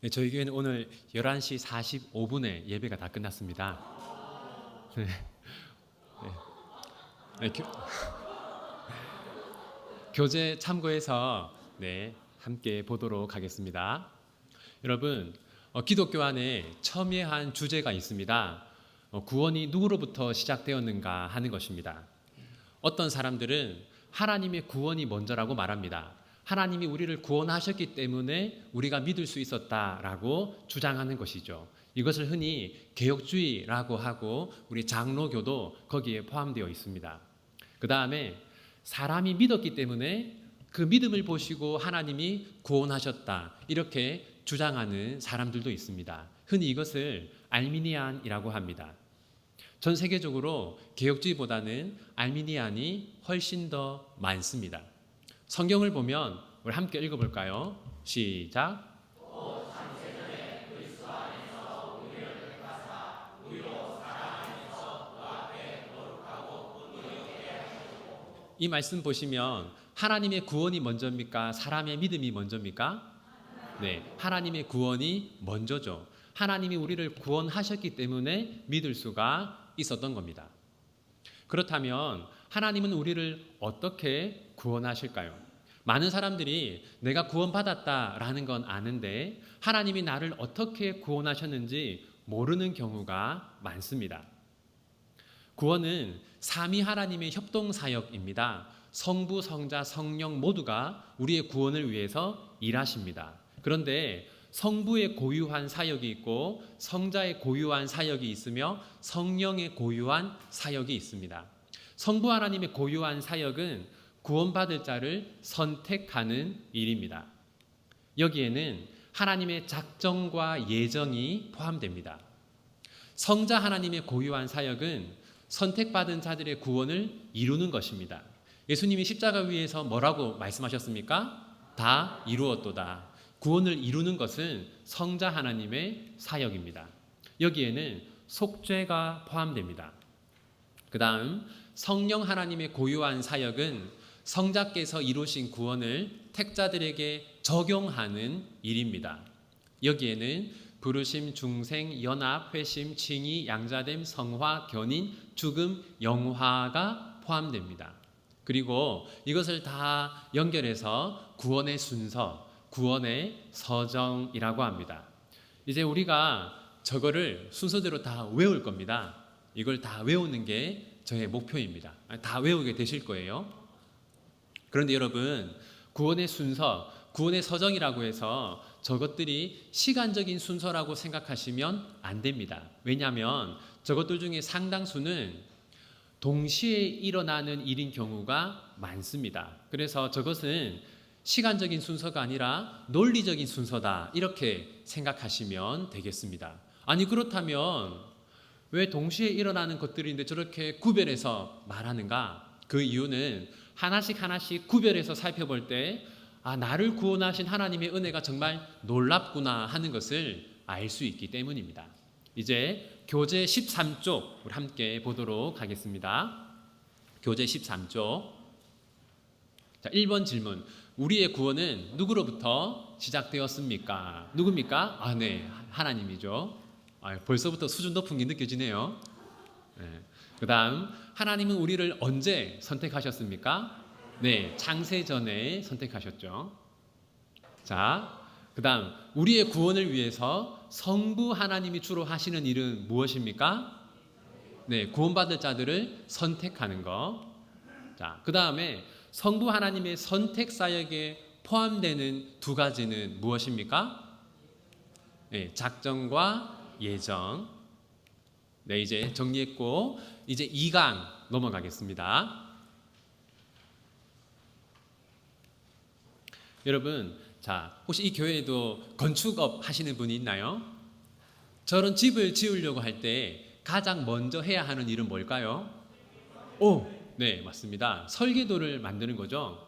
네, 저희 교회는 오늘 11시 45분에 예배가 다 끝났습니다. 네, 네, 교재 참고해서 함께 보도록 하겠습니다. 여러분, 기독교 안에 첨예한 주제가 있습니다. 구원이 누구로부터 시작되었는가 하는 것입니다. 어떤 사람들은 하나님의 구원이 먼저라고 말합니다. 하나님이 우리를 구원하셨기 때문에 우리가 믿을 수 있었다라고 주장하는 것이죠. 이것을 흔히 개혁주의라고 하고 우리 장로교도 거기에 포함되어 있습니다. 그 다음에 사람이 믿었기 때문에 그 믿음을 보시고 하나님이 구원하셨다 이렇게 주장하는 사람들도 있습니다. 흔히 이것을 알미니안이라고 합니다. 전 세계적으로 개혁주의보다는 알미니안이 훨씬 더 많습니다. 성경을 보면 우리 함께 읽어볼까요? 시작. 이 말씀 보시면 하나님의 구원이 먼저입니까? 사람의 믿음이 먼저입니까? 네, 하나님의 구원이 먼저죠. 하나님이 우리를 구원하셨기 때문에 믿을 수가 있었던 겁니다. 그렇다면 하나님은 우리를 어떻게 구원하실까요? 많은 사람들이 내가 구원받았다라는 건 아는데 하나님이 나를 어떻게 구원하셨는지 모르는 경우가 많습니다. 구원은 삼위 하나님의 협동사역입니다. 성부, 성자, 성령 모두가 우리의 구원을 위해서 일하십니다. 그런데 성부의 고유한 사역이 있고 성자의 고유한 사역이 있으며 성령의 고유한 사역이 있습니다. 성부 하나님의 고유한 사역은 구원받을 자를 선택하는 일입니다. 여기에는 하나님의 작정과 예정이 포함됩니다. 성자 하나님의 고유한 사역은 선택받은 자들의 구원을 이루는 것입니다. 예수님이 십자가 위에서 뭐라고 말씀하셨습니까? 다 이루었도다. 구원을 이루는 것은 성자 하나님의 사역입니다. 여기에는 속죄가 포함됩니다. 그 다음 성령 하나님의 고유한 사역은 성자께서 이루신 구원을 택자들에게 적용하는 일입니다. 여기에는 부르심, 중생, 연합, 회심, 칭의, 양자됨, 성화, 견인, 죽음, 영화가 포함됩니다. 그리고 이것을 다 연결해서 구원의 순서, 구원의 서정이라고 합니다. 이제 우리가 저거를 순서대로 다 외울 겁니다. 이걸 다 외우는 게 저의 목표입니다. 다 외우게 되실 거예요. 그런데 여러분, 구원의 순서, 구원의 서정이라고 해서 저것들이 시간적인 순서라고 생각하시면 안 됩니다. 왜냐하면 저것들 중에 상당수는 동시에 일어나는 일인 경우가 많습니다. 그래서 저것은 시간적인 순서가 아니라 논리적인 순서다 이렇게 생각하시면 되겠습니다. 아니 그렇다면 왜 동시에 일어나는 것들인데 저렇게 구별해서 말하는가? 그 이유는 하나씩 구별해서 살펴볼 때 나를 구원하신 하나님의 은혜가 정말 놀랍구나 하는 것을 알 수 있기 때문입니다. 이제 교재 13쪽 우리 함께 보도록 하겠습니다. 교재 13쪽. 자, 1번 질문. 우리의 구원은 누구로부터 시작되었습니까? 누굽니까? 네, 하나님이죠. 벌써부터 수준 높은 게 느껴지네요. 네. 그 다음, 하나님은 우리를 언제 선택하셨습니까? 네, 창세 전에 선택하셨죠. 자, 그 다음, 우리의 구원을 위해서 성부 하나님이 주로 하시는 일은 무엇입니까? 네, 구원받을 자들을 선택하는 거. 자, 그 다음에 성부 하나님의 선택 사역에 포함되는 두 가지는 무엇입니까? 네, 작정과 예정. 네, 이제 정리했고 이제 2강 넘어가겠습니다. 여러분, 자, 혹시 이 교회에도 건축업 하시는 분이 있나요? 저런 집을 지으려고 할 때 가장 먼저 해야 하는 일은 뭘까요? 네, 맞습니다. 설계도를 만드는 거죠.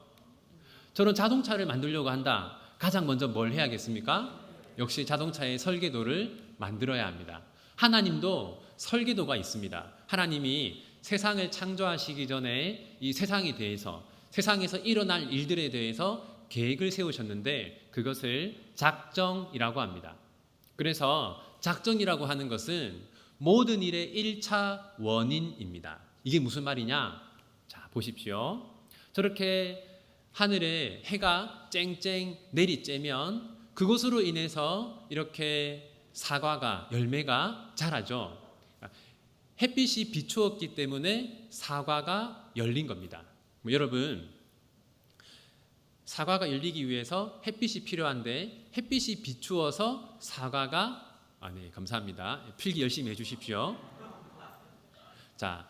저런 자동차를 만들려고 한다. 가장 먼저 뭘 해야겠습니까? 역시 자동차의 설계도를 만들어야 합니다. 하나님도 설계도가 있습니다. 하나님이 세상을 창조하시기 전에 이 세상에 대해서, 세상에서 일어날 일들에 대해서 계획을 세우셨는데 그것을 작정이라고 합니다. 그래서 작정이라고 하는 것은 모든 일의 1차 원인입니다. 이게 무슨 말이냐? 자, 보십시오. 저렇게 하늘에 해가 쨍쨍 내리쬐면 그것으로 인해서 이렇게 사과가, 열매가 자라죠. 햇빛이 비추었기 때문에 사과가 열린 겁니다. 여러분, 사과가 열리기 위해서 햇빛이 필요한데 햇빛이 비추어서 사과가 네, 감사합니다. 필기 열심히 해주십시오. 자,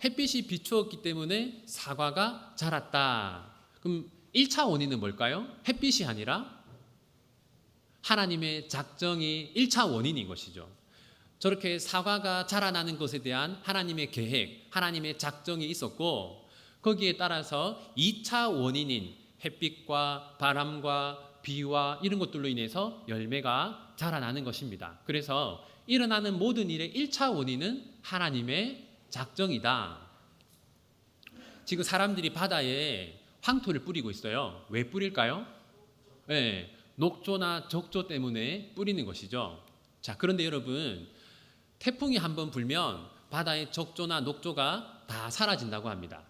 햇빛이 비추었기 때문에 사과가 자랐다. 그럼 1차 원인은 뭘까요? 햇빛이 아니라 하나님의 작정이 1차 원인인 것이죠. 저렇게 사과가 자라나는 것에 대한 하나님의 계획, 하나님의 작정이 있었고 거기에 따라서 2차 원인인 햇빛과 바람과 비와 이런 것들로 인해서 열매가 자라나는 것입니다. 그래서 일어나는 모든 일의 1차 원인은 하나님의 작정이다. 지금 사람들이 바다에 황토를 뿌리고 있어요. 왜 뿌릴까요? 네, 녹조나 적조 때문에 뿌리는 것이죠. 자, 그런데 여러분, 태풍이 한번 불면 바다의 적조나 녹조가 다 사라진다고 합니다.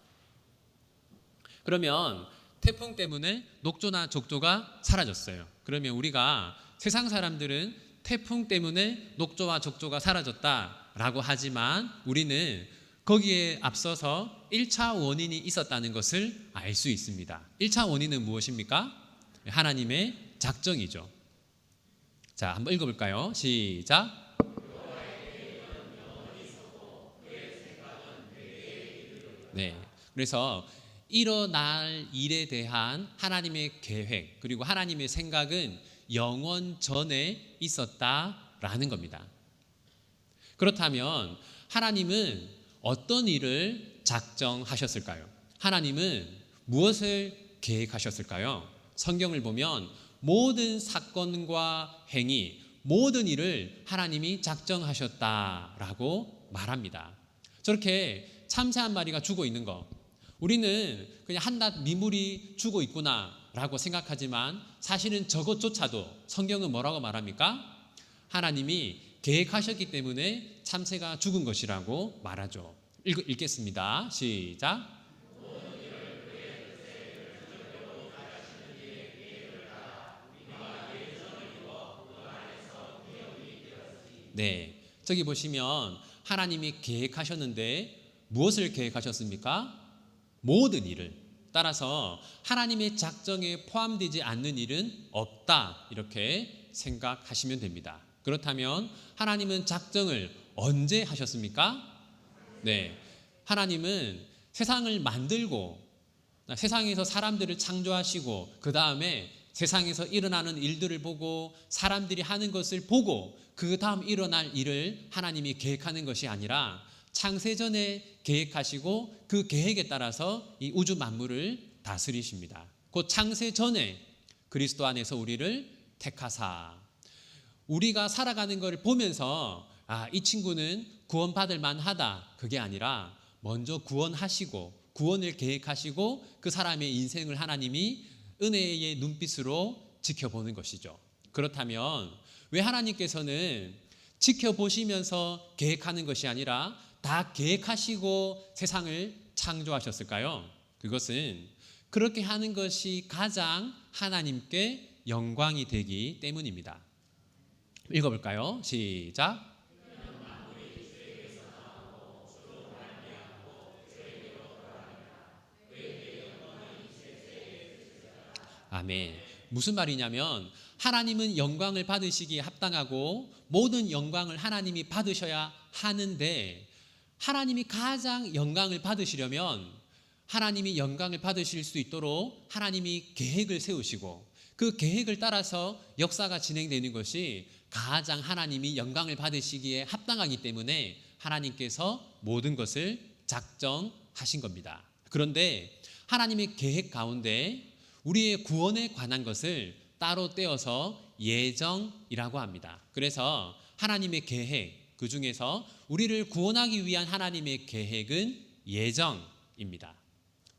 그러면 태풍 때문에 녹조나 적조가 사라졌어요. 그러면 우리가 세상 사람들은 태풍 때문에 녹조와 적조가 사라졌다라고 하지만 우리는 거기에 앞서서 1차 원인이 있었다는 것을 알 수 있습니다. 1차 원인은 무엇입니까? 하나님의 작정이죠. 자, 한번 읽어볼까요? 시작. 네, 그래서 일어날 일에 대한 하나님의 계획 그리고 하나님의 생각은 영원 전에 있었다라는 겁니다. 그렇다면 하나님은 어떤 일을 작정하셨을까요? 하나님은 무엇을 계획하셨을까요? 성경을 보면 모든 사건과 행위, 모든 일을 하나님이 작정하셨다라고 말합니다. 저렇게 참새 한 마리가 죽어 있는 거, 우리는 그냥 한낱 미물이 죽어 있구나라고 생각하지만 사실은 저것조차도 성경은 뭐라고 말합니까? 하나님이 계획하셨기 때문에 참새가 죽은 것이라고 말하죠. 읽겠습니다. 시작. 네, 저기 보시면 하나님이 계획하셨는데 무엇을 계획하셨습니까? 모든 일을. 따라서 하나님의 작정에 포함되지 않는 일은 없다, 이렇게 생각하시면 됩니다. 그렇다면 하나님은 작정을 언제 하셨습니까? 네, 하나님은 세상을 만들고 세상에서 사람들을 창조하시고 그 다음에 세상에서 일어나는 일들을 보고 사람들이 하는 것을 보고 그 다음 일어날 일을 하나님이 계획하는 것이 아니라 창세전에 계획하시고 그 계획에 따라서 이 우주 만물을 다스리십니다. 곧 창세전에 그리스도 안에서 우리를 택하사 우리가 살아가는 것을 보면서 이 친구는 구원받을 만하다, 그게 아니라 먼저 구원하시고 구원을 계획하시고 그 사람의 인생을 하나님이 은혜의 눈빛으로 지켜보는 것이죠. 그렇다면 왜 하나님께서는 지켜보시면서 계획하는 것이 아니라 다 계획하시고 세상을 창조하셨을까요? 그것은 그렇게 하는 것이 가장 하나님께 영광이 되기 때문입니다. 읽어볼까요? 시작. 아멘. 무슨 말이냐면 하나님은 영광을 받으시기에 합당하고 모든 영광을 하나님이 받으셔야 하는데 하나님이 가장 영광을 받으시려면 하나님이 영광을 받으실 수 있도록 하나님이 계획을 세우시고 그 계획을 따라서 역사가 진행되는 것이 가장 하나님이 영광을 받으시기에 합당하기 때문에 하나님께서 모든 것을 작정하신 겁니다. 그런데 하나님의 계획 가운데 우리의 구원에 관한 것을 따로 떼어서 예정이라고 합니다. 그래서 하나님의 계획, 그 중에서 우리를 구원하기 위한 하나님의 계획은 예정입니다.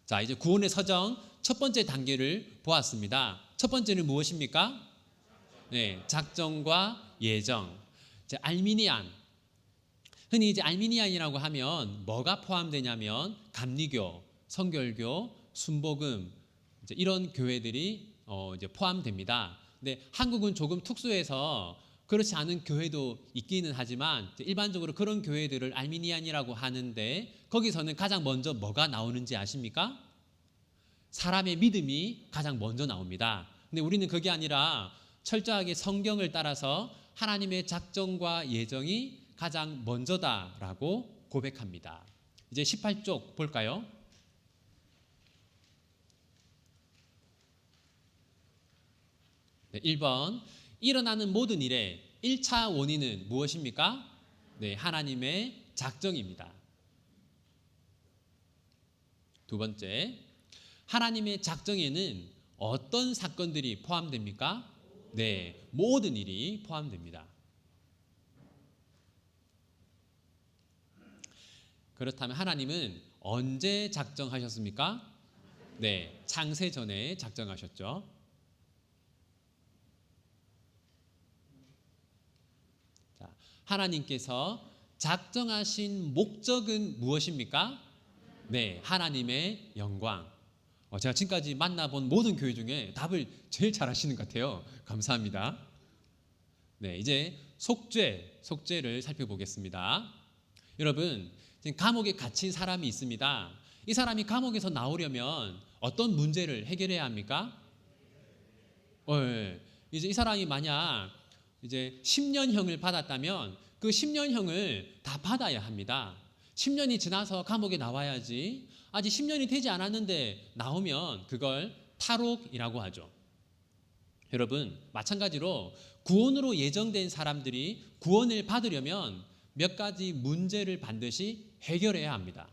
자, 이제 구원의 서정 첫 번째 단계를 보았습니다. 첫 번째는 무엇입니까? 네, 작정과 예정. 이제 알미니안. 흔히 이제 알미니안이라고 하면 뭐가 포함되냐면 감리교, 성결교, 순복음 이제 이런 교회들이 이제 포함됩니다. 근데 한국은 조금 특수해서 그렇지 않은 교회도 있기는 하지만 일반적으로 그런 교회들을 알미니안이라고 하는데 거기서는 가장 먼저 뭐가 나오는지 아십니까? 사람의 믿음이 가장 먼저 나옵니다. 근데 우리는 그게 아니라 철저하게 성경을 따라서 하나님의 작정과 예정이 가장 먼저다라고 고백합니다. 이제 18쪽 볼까요? 네, 1번 일어나는 모든 일의 1차 원인은 무엇입니까? 네, 하나님의 작정입니다. 두 번째, 하나님의 작정에는 어떤 사건들이 포함됩니까? 네, 모든 일이 포함됩니다. 그렇다면 하나님은 언제 작정하셨습니까? 네, 창세 전에 작정하셨죠. 자, 하나님께서 작정하신 목적은 무엇입니까? 네, 하나님의 영광. 제가 지금까지 만나본 모든 교회 중에 답을 제일 잘하시는 것 같아요. 감사합니다. 네, 이제 속죄를 살펴보겠습니다. 여러분, 지금 감옥에 갇힌 사람이 있습니다. 이 사람이 감옥에서 나오려면 어떤 문제를 해결해야 합니까? 이제 이 사람이 만약 이제 10년형을 받았다면 그 10년형을 다 받아야 합니다. 10년이 지나서 감옥에 나와야지. 아직 10년이 되지 않았는데 나오면 그걸 탈옥이라고 하죠. 여러분, 마찬가지로 구원으로 예정된 사람들이 구원을 받으려면 몇 가지 문제를 반드시 해결해야 합니다.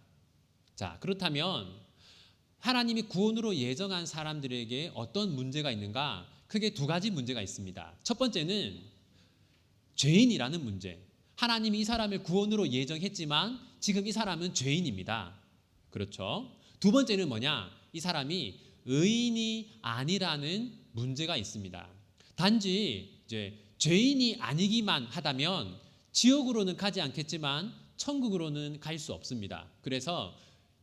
자, 그렇다면 하나님이 구원으로 예정한 사람들에게 어떤 문제가 있는가? 크게 두 가지 문제가 있습니다. 첫 번째는 죄인이라는 문제. 하나님이 이 사람을 구원으로 예정했지만 지금 이 사람은 죄인입니다. 그렇죠? 두 번째는 뭐냐? 이 사람이 의인이 아니라는 문제가 있습니다. 단지 이제 죄인이 아니기만 하다면 지옥으로는 가지 않겠지만 천국으로는 갈 수 없습니다. 그래서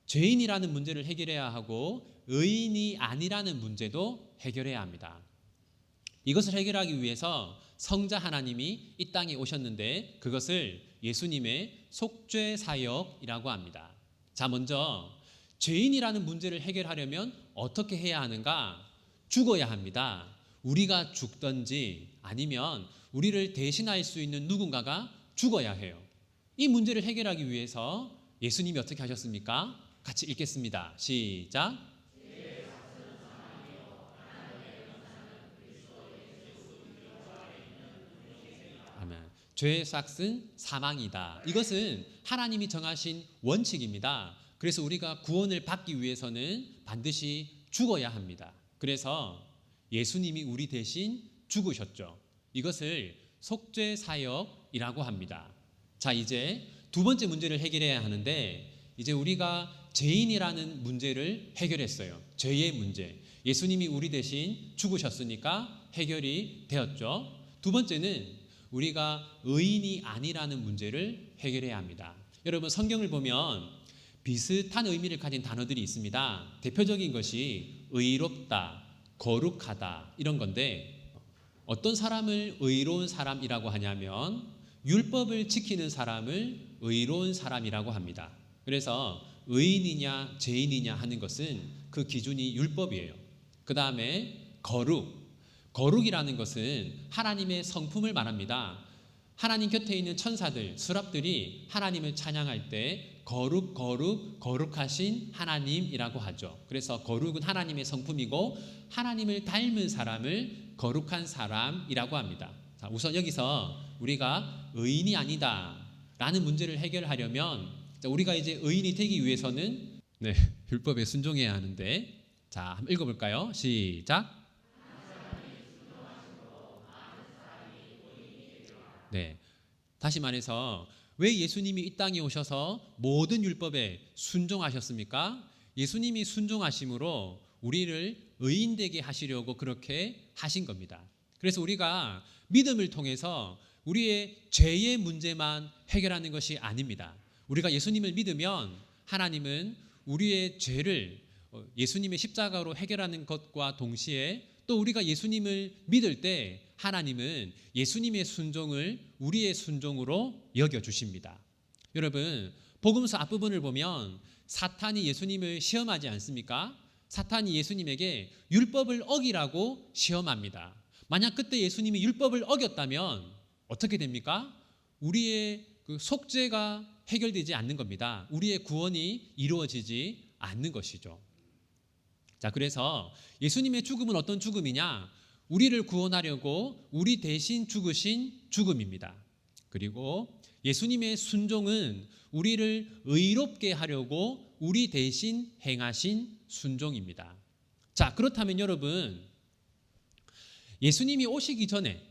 죄인이라는 문제를 해결해야 하고 의인이 아니라는 문제도 해결해야 합니다. 이것을 해결하기 위해서 성자 하나님이 이 땅에 오셨는데 그것을 예수님의 속죄 사역이라고 합니다. 자, 먼저 죄인이라는 문제를 해결하려면 어떻게 해야 하는가? 죽어야 합니다. 우리가 죽든지 아니면 우리를 대신할 수 있는 누군가가 죽어야 해요. 이 문제를 해결하기 위해서 예수님이 어떻게 하셨습니까? 같이 읽겠습니다. 시작. 아멘. 죄의 삭은 사망이다. 이것은 하나님이 정하신 원칙입니다. 그래서 우리가 구원을 받기 위해서는 반드시 죽어야 합니다. 그래서 예수님이 우리 대신 죽으셨죠. 이것을 속죄 사역이라고 합니다. 자, 이제 두 번째 문제를 해결해야 하는데 이제 우리가 죄인이라는 문제를 해결했어요. 죄의 문제. 예수님이 우리 대신 죽으셨으니까 해결이 되었죠. 두 번째는 우리가 의인이 아니라는 문제를 해결해야 합니다. 여러분, 성경을 보면 비슷한 의미를 가진 단어들이 있습니다. 대표적인 것이 의롭다, 거룩하다 이런 건데 어떤 사람을 의로운 사람이라고 하냐면 율법을 지키는 사람을 의로운 사람이라고 합니다. 그래서 의인이냐 죄인이냐 하는 것은 그 기준이 율법이에요. 그 다음에 거룩이라는 것은 하나님의 성품을 말합니다. 하나님 곁에 있는 천사들, 스랍들이 하나님을 찬양할 때 거룩하신 하나님이라고 하죠. 그래서 거룩은 하나님의 성품이고 하나님을 닮은 사람을 거룩한 사람이라고 합니다. 자, 우선 여기서 우리가 의인이 아니다 라는 문제를 해결하려면 우리가 이제 의인이 되기 위해서는 율법에 순종해야 하는데 자, 한번 읽어볼까요? 시작. 네, 다시 말해서 왜 예수님이 이 땅에 오셔서 모든 율법에 순종하셨습니까? 예수님이 순종하심으로 우리를 의인되게 하시려고 그렇게 하신 겁니다. 그래서 우리가 믿음을 통해서 우리의 죄의 문제만 해결하는 것이 아닙니다. 우리가 예수님을 믿으면 하나님은 우리의 죄를 예수님의 십자가로 해결하는 것과 동시에 또 우리가 예수님을 믿을 때 하나님은 예수님의 순종을 우리의 순종으로 여겨주십니다. 여러분, 복음서 앞부분을 보면 사탄이 예수님을 시험하지 않습니까? 사탄이 예수님에게 율법을 어기라고 시험합니다. 만약 그때 예수님이 율법을 어겼다면 어떻게 됩니까? 우리의 그 속죄가 해결되지 않는 겁니다. 우리의 구원이 이루어지지 않는 것이죠. 자, 그래서 예수님의 죽음은 어떤 죽음이냐? 우리를 구원하려고 우리 대신 죽으신 죽음입니다. 그리고 예수님의 순종은 우리를 의롭게 하려고 우리 대신 행하신 순종입니다. 자, 그렇다면 여러분, 예수님이 오시기 전에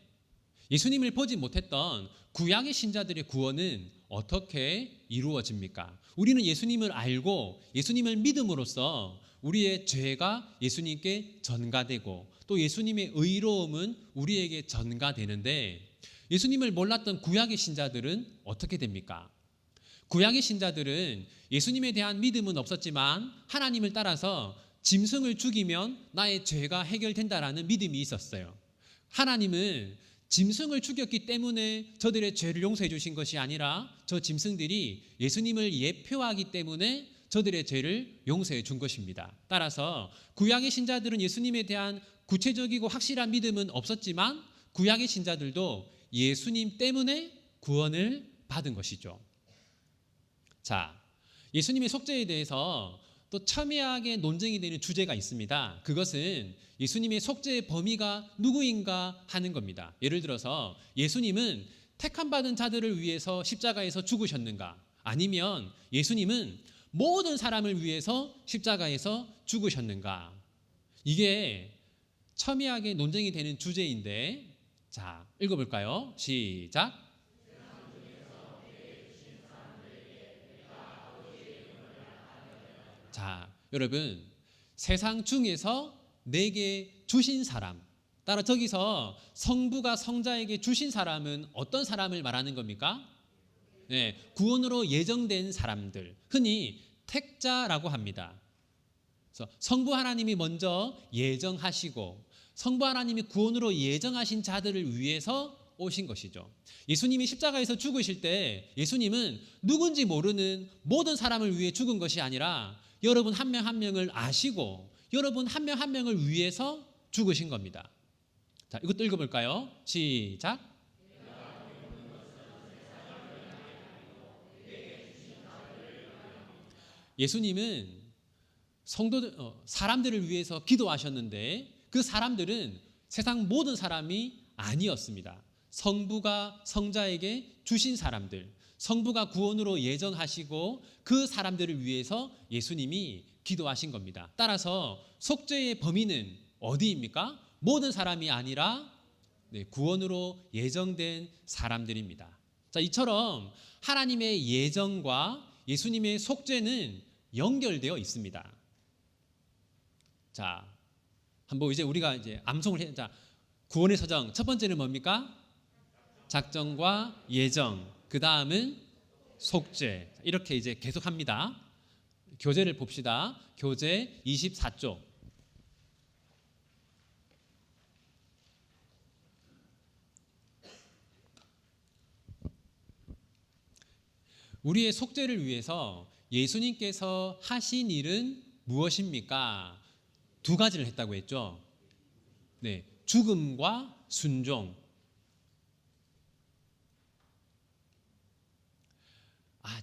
예수님을 보지 못했던 구약의 신자들의 구원은 어떻게 이루어집니까? 우리는 예수님을 알고 예수님을 믿음으로써 우리의 죄가 예수님께 전가되고 또 예수님의 의로움은 우리에게 전가되는데, 예수님을 몰랐던 구약의 신자들은 어떻게 됩니까? 구약의 신자들은 예수님에 대한 믿음은 없었지만 하나님을 따라서 짐승을 죽이면 나의 죄가 해결된다라는 믿음이 있었어요. 하나님은 짐승을 죽였기 때문에 저들의 죄를 용서해 주신 것이 아니라 저 짐승들이 예수님을 예표하기 때문에 저들의 죄를 용서해 준 것입니다. 따라서 구약의 신자들은 예수님에 대한 구체적이고 확실한 믿음은 없었지만 구약의 신자들도 예수님 때문에 구원을 받은 것이죠. 자, 예수님의 속죄에 대해서 또 첨예하게 논쟁이 되는 주제가 있습니다. 그것은 예수님의 속죄의 범위가 누구인가 하는 겁니다. 예를 들어서 예수님은 택함받은 자들을 위해서 십자가에서 죽으셨는가? 아니면 예수님은 모든 사람을 위해서 십자가에서 죽으셨는가? 이게 첨예하게 논쟁이 되는 주제인데, 자, 읽어볼까요? 시작. 자, 여러분, 세상 중에서 내게 주신 사람, 따라 저기서 성부가 성자에게 주신 사람은 어떤 사람을 말하는 겁니까? 네, 구원으로 예정된 사람들, 흔히 택자라고 합니다. 그래서 성부 하나님이 먼저 예정하시고 성부 하나님이 구원으로 예정하신 자들을 위해서 오신 것이죠. 예수님이 십자가에서 죽으실 때 예수님은 누군지 모르는 모든 사람을 위해 죽은 것이 아니라 여러분 한 명 한 명을 아시고 여러분 한 명 한 명을 위해서 죽으신 겁니다. 자, 이것도 읽어볼까요? 시작. 예수님은 사람들을 위해서 기도하셨는데 그 사람들은 세상 모든 사람이 아니었습니다. 성부가 성자에게 주신 사람들, 성부가 구원으로 예정하시고 그 사람들을 위해서 예수님이 기도하신 겁니다. 따라서 속죄의 범위는 어디입니까? 모든 사람이 아니라 구원으로 예정된 사람들입니다. 자, 이처럼 하나님의 예정과 예수님의 속죄는 연결되어 있습니다. 자, 한번 이제 우리가 이제 암송을 해. 자, 구원의 서정 첫 번째는 뭡니까? 작정과 예정. 그 다음은 속죄. 이렇게 이제 계속합니다. 교재를 봅시다. 교재 24쪽. 우리의 속죄를 위해서 예수님께서 하신 일은 무엇입니까? 두 가지를 했다고 했죠. 네, 죽음과 순종.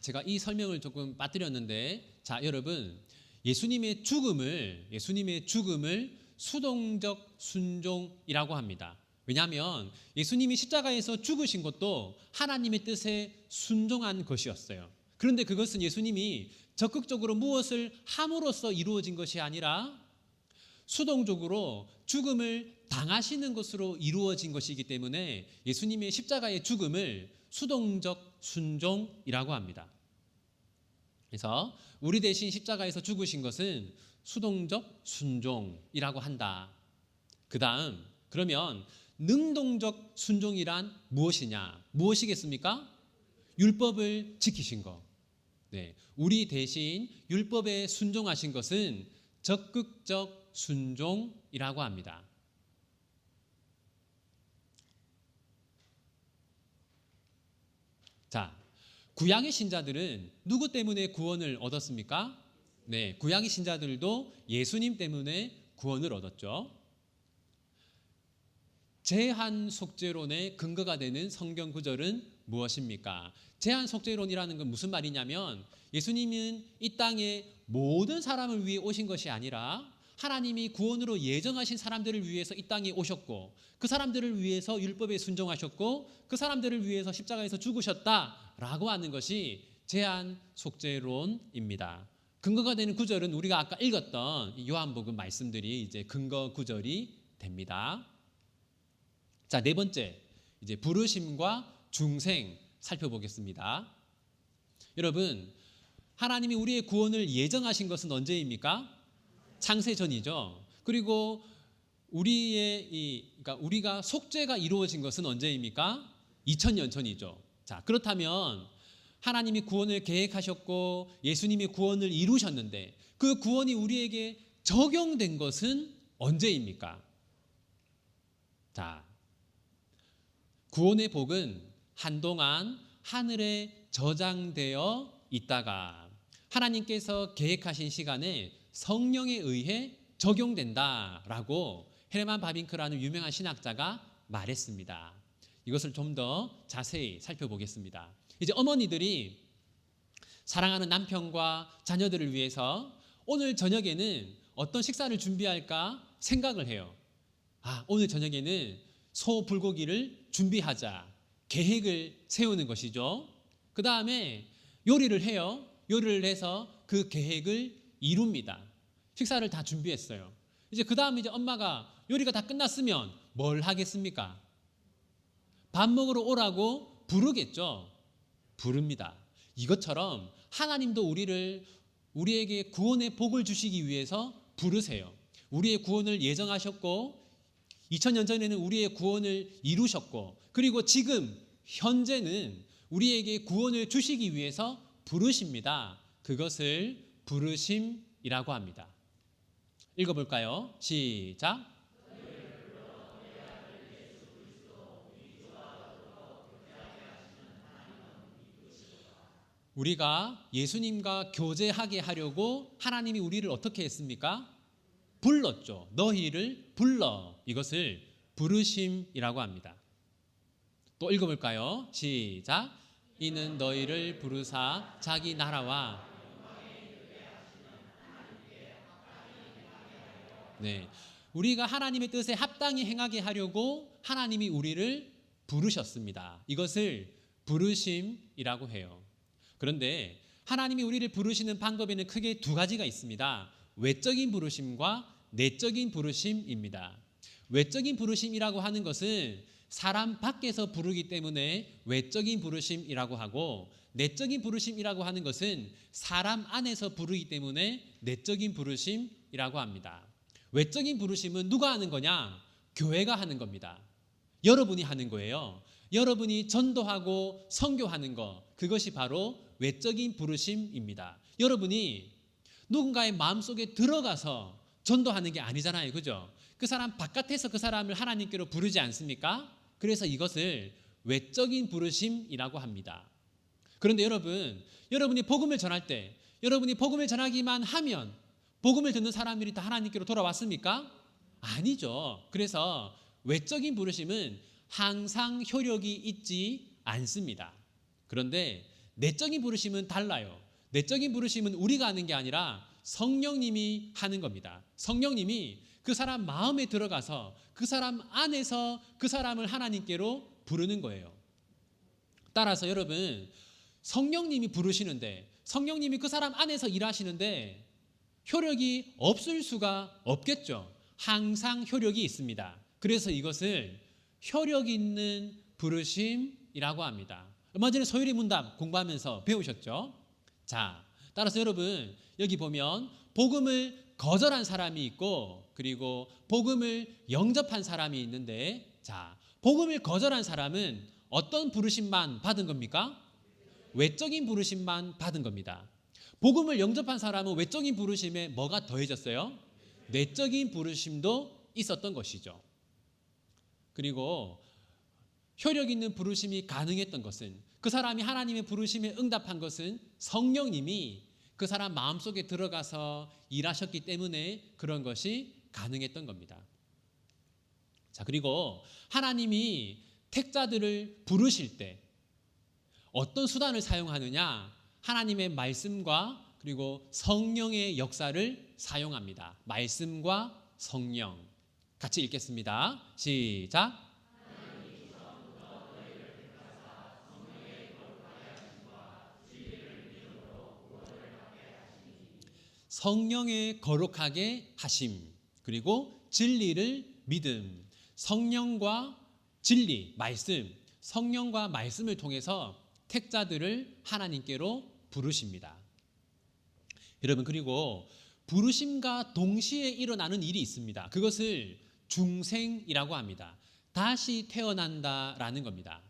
제가 이 설명을 조금 빠뜨렸는데, 자, 여러분, 예수님의 죽음을 수동적 순종이라고 합니다. 왜냐하면 예수님이 십자가에서 죽으신 것도 하나님의 뜻에 순종한 것이었어요. 그런데 그것은 예수님이 적극적으로 무엇을 함으로써 이루어진 것이 아니라 수동적으로 죽음을 당하시는 것으로 이루어진 것이기 때문에 예수님의 십자가의 죽음을 수동적 순종이라고 합니다. 그래서 우리 대신 십자가에서 죽으신 것은 수동적 순종이라고 한다. 그 다음, 그러면 능동적 순종이란 무엇이냐? 무엇이겠습니까? 율법을 지키신 것. 네, 우리 대신 율법에 순종하신 것은 적극적 순종이라고 합니다. 자, 구약의 신자들은 누구 때문에 구원을 얻었습니까? 네, 구약의 신자들도 예수님 때문에 구원을 얻었죠. 제한 속죄론의 근거가 되는 성경 구절은 무엇입니까? 제한 속죄론이라는 건 무슨 말이냐면 예수님은 이 땅에 모든 사람을 위해 오신 것이 아니라 하나님이 구원으로 예정하신 사람들을 위해서 이 땅에 오셨고 그 사람들을 위해서 율법에 순종하셨고 그 사람들을 위해서 십자가에서 죽으셨다라고 하는 것이 제한 속죄론입니다. 근거가 되는 구절은 우리가 아까 읽었던 요한복음 말씀들이 이제 근거 구절이 됩니다. 자, 네 번째, 이제 부르심과 중생 살펴보겠습니다. 여러분, 하나님이 우리의 구원을 예정하신 것은 언제입니까? 창세전이죠. 그리고 그러니까 우리가 속죄가 이루어진 것은 언제입니까? 2000년 전이죠. 자, 그렇다면 하나님이 구원을 계획하셨고 예수님이 구원을 이루셨는데 그 구원이 우리에게 적용된 것은 언제입니까? 자, 구원의 복은 한동안 하늘에 저장되어 있다가 하나님께서 계획하신 시간에 성령에 의해 적용된다라고 헤르만 바빙크라는 유명한 신학자가 말했습니다. 이것을 좀 더 자세히 살펴보겠습니다. 이제 어머니들이 사랑하는 남편과 자녀들을 위해서 오늘 저녁에는 어떤 식사를 준비할까 생각을 해요. 오늘 저녁에는 소 불고기를 준비하자. 계획을 세우는 것이죠. 그 다음에 요리를 해요. 요리를 해서 그 계획을 이룹니다. 식사를 다 준비했어요. 이제 그 다음 이제 엄마가 요리가 다 끝났으면 뭘 하겠습니까? 밥 먹으러 오라고 부르겠죠. 부릅니다. 이것처럼 하나님도 우리에게 구원의 복을 주시기 위해서 부르세요. 우리의 구원을 예정하셨고 2000년 전에는 우리의 구원을 이루셨고 그리고 지금 현재는 우리에게 구원을 주시기 위해서 부르십니다. 그것을 부르심이라고 합니다. 읽어볼까요? 시작. 우리가 예수님과 교제하게 하려고 하나님이 우리를 어떻게 했습니까? 불렀죠. 너희를 불러. 이것을 부르심이라고 합니다. 또 읽어볼까요? 시작. 이는 너희를 부르사 자기 나라와 네, 우리가 하나님의 뜻에 합당히 행하게 하려고 하나님이 우리를 부르셨습니다. 이것을 부르심이라고 해요. 그런데 하나님이 우리를 부르시는 방법에는 크게 두 가지가 있습니다. 외적인 부르심과 내적인 부르심입니다. 외적인 부르심이라고 하는 것은 사람 밖에서 부르기 때문에 외적인 부르심이라고 하고 내적인 부르심이라고 하는 것은 사람 안에서 부르기 때문에 내적인 부르심이라고 합니다. 외적인 부르심은 누가 하는 거냐? 교회가 하는 겁니다. 여러분이 하는 거예요. 여러분이 전도하고 선교하는 것, 그것이 바로 외적인 부르심입니다. 여러분이 누군가의 마음속에 들어가서 전도하는 게 아니잖아요. 그죠? 그 사람 바깥에서 그 사람을 하나님께로 부르지 않습니까? 그래서 이것을 외적인 부르심이라고 합니다. 그런데 여러분이 복음을 전할 때 여러분이 복음을 전하기만 하면 복음을 듣는 사람들이 다 하나님께로 돌아왔습니까? 아니죠. 그래서 외적인 부르심은 항상 효력이 있지 않습니다. 그런데 내적인 부르심은 달라요. 내적인 부르심은 우리가 하는 게 아니라 성령님이 하는 겁니다. 성령님이 그 사람 마음에 들어가서 그 사람 안에서 그 사람을 하나님께로 부르는 거예요. 따라서 여러분, 성령님이 부르시는데 성령님이 그 사람 안에서 일하시는데 효력이 없을 수가 없겠죠. 항상 효력이 있습니다. 그래서 이것을 효력 있는 부르심이라고 합니다. 얼마 전에 소율이 문답 공부하면서 배우셨죠? 자, 따라서 여러분 여기 보면 복음을 거절한 사람이 있고 그리고 복음을 영접한 사람이 있는데, 자, 복음을 거절한 사람은 어떤 부르심만 받은 겁니까? 외적인 부르심만 받은 겁니다. 복음을 영접한 사람은 외적인 부르심에 뭐가 더해졌어요? 내적인 부르심도 있었던 것이죠. 그리고 효력 있는 부르심이 가능했던 것은, 그 사람이 하나님의 부르심에 응답한 것은 성령님이 그 사람 마음속에 들어가서 일하셨기 때문에 그런 것이 가능했던 겁니다. 자, 그리고 하나님이 택자들을 부르실 때 어떤 수단을 사용하느냐? 하나님의 말씀과 그리고 성령의 역사를 사용합니다. 말씀과 성령. 같이 읽겠습니다. 시작. 성령의 거룩하게 하심, 그리고 진리를 믿음. 성령과 진리, 말씀, 성령과 말씀을 통해서 택자들을 하나님께로 부르십니다. 여러분, 그리고 부르심과 동시에 일어나는 일이 있습니다. 그것을 중생이라고 합니다. 다시 태어난다라는 겁니다.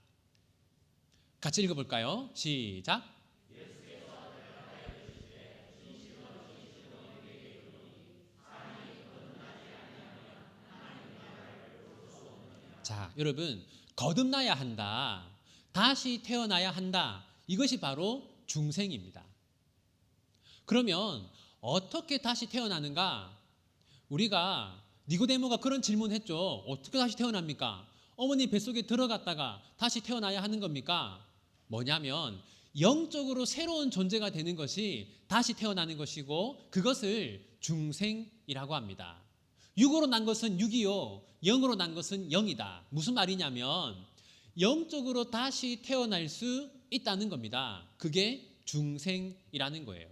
같이 읽어볼까요? 시작. 자, 여러분, 거듭나야 한다, 다시 태어나야 한다, 이것이 바로 중생입니다. 그러면 어떻게 다시 태어나는가? 우리가 니고데모가 그런 질문했죠. 어떻게 다시 태어납니까? 어머니 뱃속에 들어갔다가 다시 태어나야 하는 겁니까? 뭐냐면 영적으로 새로운 존재가 되는 것이 다시 태어나는 것이고, 그것을 중생이라고 합니다. 육으로 난 것은 육이요, 영으로 난 것은 영이다. 무슨 말이냐면 영적으로 다시 태어날 수 있다는 겁니다. 그게 중생이라는 거예요.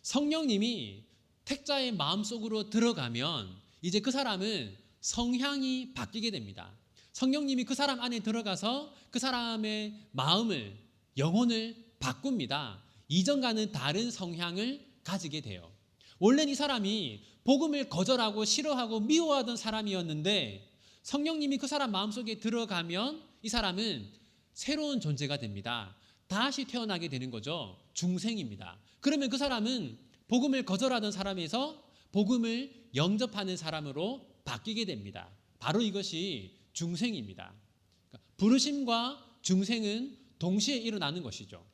성령님이 택자의 마음속으로 들어가면 이제 그 사람은 성향이 바뀌게 됩니다. 성령님이 그 사람 안에 들어가서 그 사람의 마음을, 영혼을 바꿉니다. 이전과는 다른 성향을 가지게 돼요. 원래는 이 사람이 복음을 거절하고 싫어하고 미워하던 사람이었는데 성령님이 그 사람 마음속에 들어가면 이 사람은 새로운 존재가 됩니다. 다시 태어나게 되는 거죠. 중생입니다. 그러면 그 사람은 복음을 거절하던 사람에서 복음을 영접하는 사람으로 바뀌게 됩니다. 바로 이것이 중생입니다. 그러니까 부르심과 중생은 동시에 일어나는 것이죠.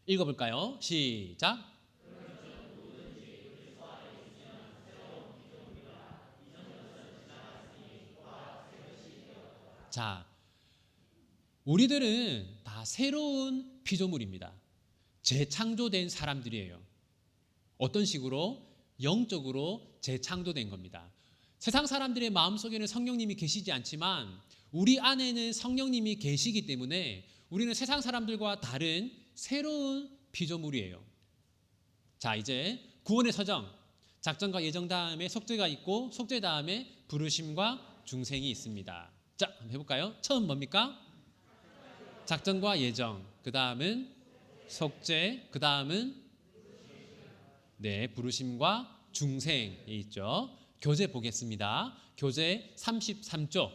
읽어볼까요? 시작. 자, 우리들은 다 새로운 피조물입니다. 재창조된 사람들이에요. 어떤 식으로? 영적으로 재창조된 겁니다. 세상 사람들의 마음속에는 성령님이 계시지 않지만 우리 안에는 성령님이 계시기 때문에 우리는 세상 사람들과 다른 새로운 피조물이에요. 자, 이제 구원의 서정, 작전과 예정 다음에 속죄가 있고 속죄 다음에 부르심과 중생이 있습니다. 자, 한번 해볼까요? 처음 뭡니까? 작전과 예정, 그 다음은 속죄, 그 다음은 부르심과 중생이 있죠. 교재 보겠습니다. 교재 33쪽.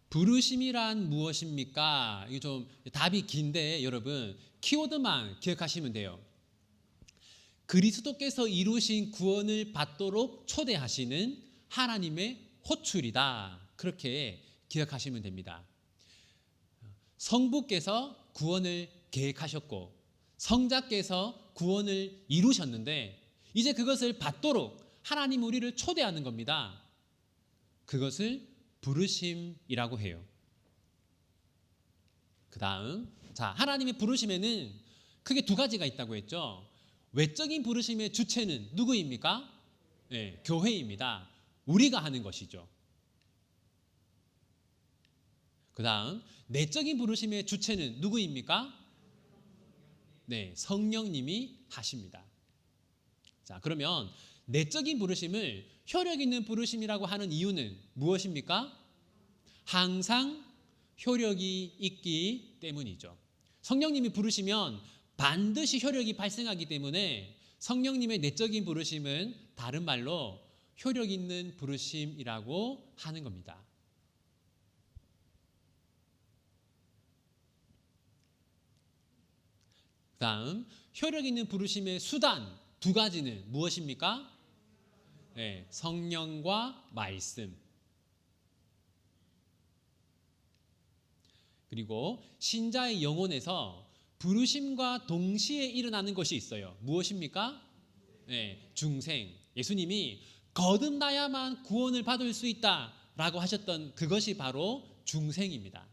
부르심이란 무엇입니까? 이게 좀 답이 긴데 여러분 키워드만 기억하시면 돼요. 그리스도께서 이루신 구원을 받도록 초대하시는 하나님의 호출이다. 그렇게 기억하시면 됩니다. 성부께서 구원을 계획하셨고 성자께서 구원을 이루셨는데 이제 그것을 받도록 하나님 우리를 초대하는 겁니다. 그것을 부르심이라고 해요. 그 다음, 자, 하나님의 부르심에는 크게 두 가지가 있다고 했죠. 외적인 부르심의 주체는 누구입니까? 네, 교회입니다. 우리가 하는 것이죠. 그 다음, 내적인 부르심의 주체는 누구입니까? 네, 성령님이 하십니다. 자, 그러면 내적인 부르심을 효력 있는 부르심이라고 하는 이유는 무엇입니까? 항상 효력이 있기 때문이죠. 성령님이 부르시면 반드시 효력이 발생하기 때문에 성령님의 내적인 부르심은 다른 말로 효력 있는 부르심이라고 하는 겁니다. 다음, 효력 있는 부르심의 수단 두 가지는 무엇입니까? 네, 성령과 말씀. 그리고 신자의 영혼에서 부르심과 동시에 일어나는 것이 있어요. 무엇입니까? 네, 중생. 예수님이 거듭나야만 구원을 받을 수 있다라고 하셨던 그것이 바로 중생입니다.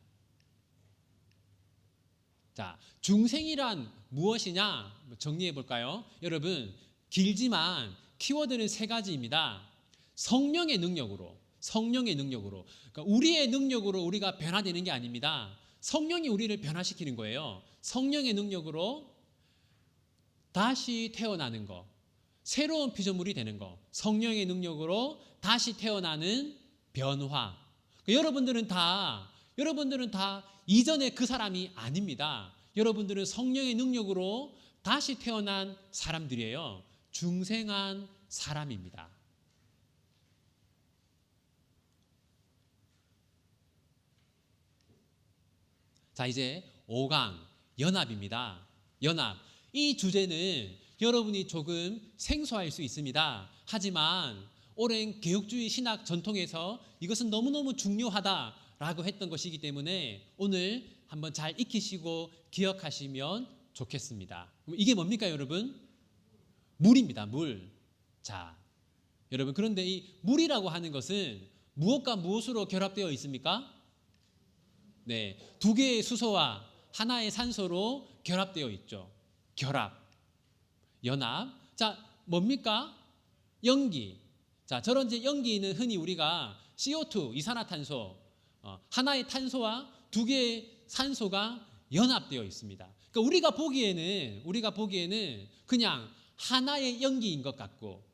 자, 중생이란 무엇이냐 정리해 볼까요? 여러분, 길지만 키워드는 세 가지입니다. 성령의 능력으로. 그러니까 우리의 능력으로 우리가 변화되는 게 아닙니다. 성령이 우리를 변화시키는 거예요. 성령의 능력으로 다시 태어나는 거, 새로운 피조물이 되는 거, 성령의 능력으로 다시 태어나는 변화. 여러분들은 다 이전에 그 사람이 아닙니다. 여러분들은 성령의 능력으로 다시 태어난 사람들이에요. 중생한 사람입니다. 자, 이제 5강 연합입니다. 연합. 이 주제는 여러분이 조금 생소할 수 있습니다. 하지만 오랜 개혁주의 신학 전통에서 이것은 너무너무 중요하다라고 했던 것이기 때문에 오늘 한번 잘 익히시고 기억하시면 좋겠습니다. 이게 뭡니까, 여러분? 물입니다. 물. 자, 여러분, 그런데 이 물이라고 하는 것은 무엇과 무엇으로 결합되어 있습니까? 네, 두 개의 수소와 하나의 산소로 결합되어 있죠. 결합, 연합. 자, 뭡니까? 연기. 자, 저런 이제 연기는 흔히 우리가 CO2, 이산화탄소, 하나의 탄소와 두 개의 산소가 연합되어 있습니다. 그러니까 우리가 보기에는 그냥 하나의 연기인 것 같고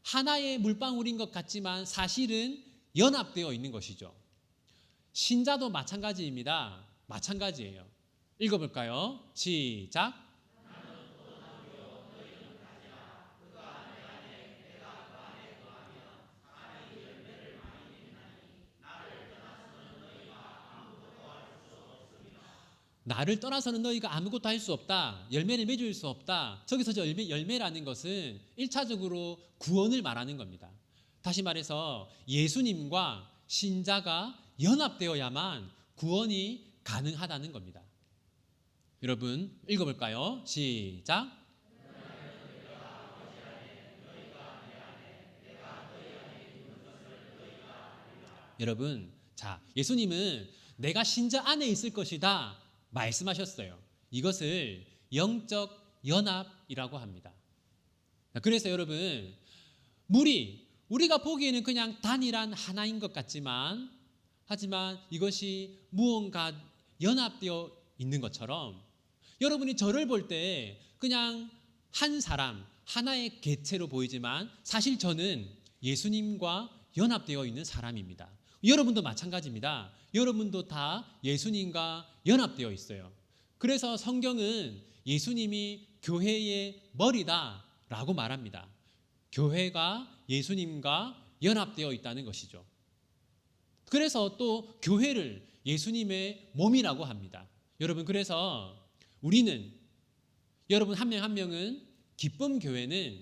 하나의 물방울인 것 같지만 사실은 연합되어 있는 것이죠. 신자도 마찬가지입니다. 마찬가지예요. 읽어볼까요? 시작. 나를 떠나서는 너희가 아무것도 할 수 없다. 열매를 맺을 수 없다. 저기서 저 열매라는 것은 1차적으로 구원을 말하는 겁니다. 다시 말해서 예수님과 신자가 연합되어야만 구원이 가능하다는 겁니다. 여러분, 읽어볼까요? 시작. 여러분, 자, 예수님은 내가 신자 안에 있을 것이다 말씀하셨어요. 이것을 영적 연합이라고 합니다. 그래서 여러분, 물이 우리가 보기에는 그냥 단일한 하나인 것 같지만 하지만 이것이 무언가 연합되어 있는 것처럼 여러분이 저를 볼 때 그냥 한 사람, 하나의 개체로 보이지만 사실 저는 예수님과 연합되어 있는 사람입니다. 여러분도 마찬가지입니다. 여러분도 다 예수님과 연합되어 있어요. 그래서 성경은 예수님이 교회의 머리다라고 말합니다. 교회가 예수님과 연합되어 있다는 것이죠. 그래서 또 교회를 예수님의 몸이라고 합니다. 여러분, 그래서 우리는 여러분 한 명 한 명은 기쁨 교회는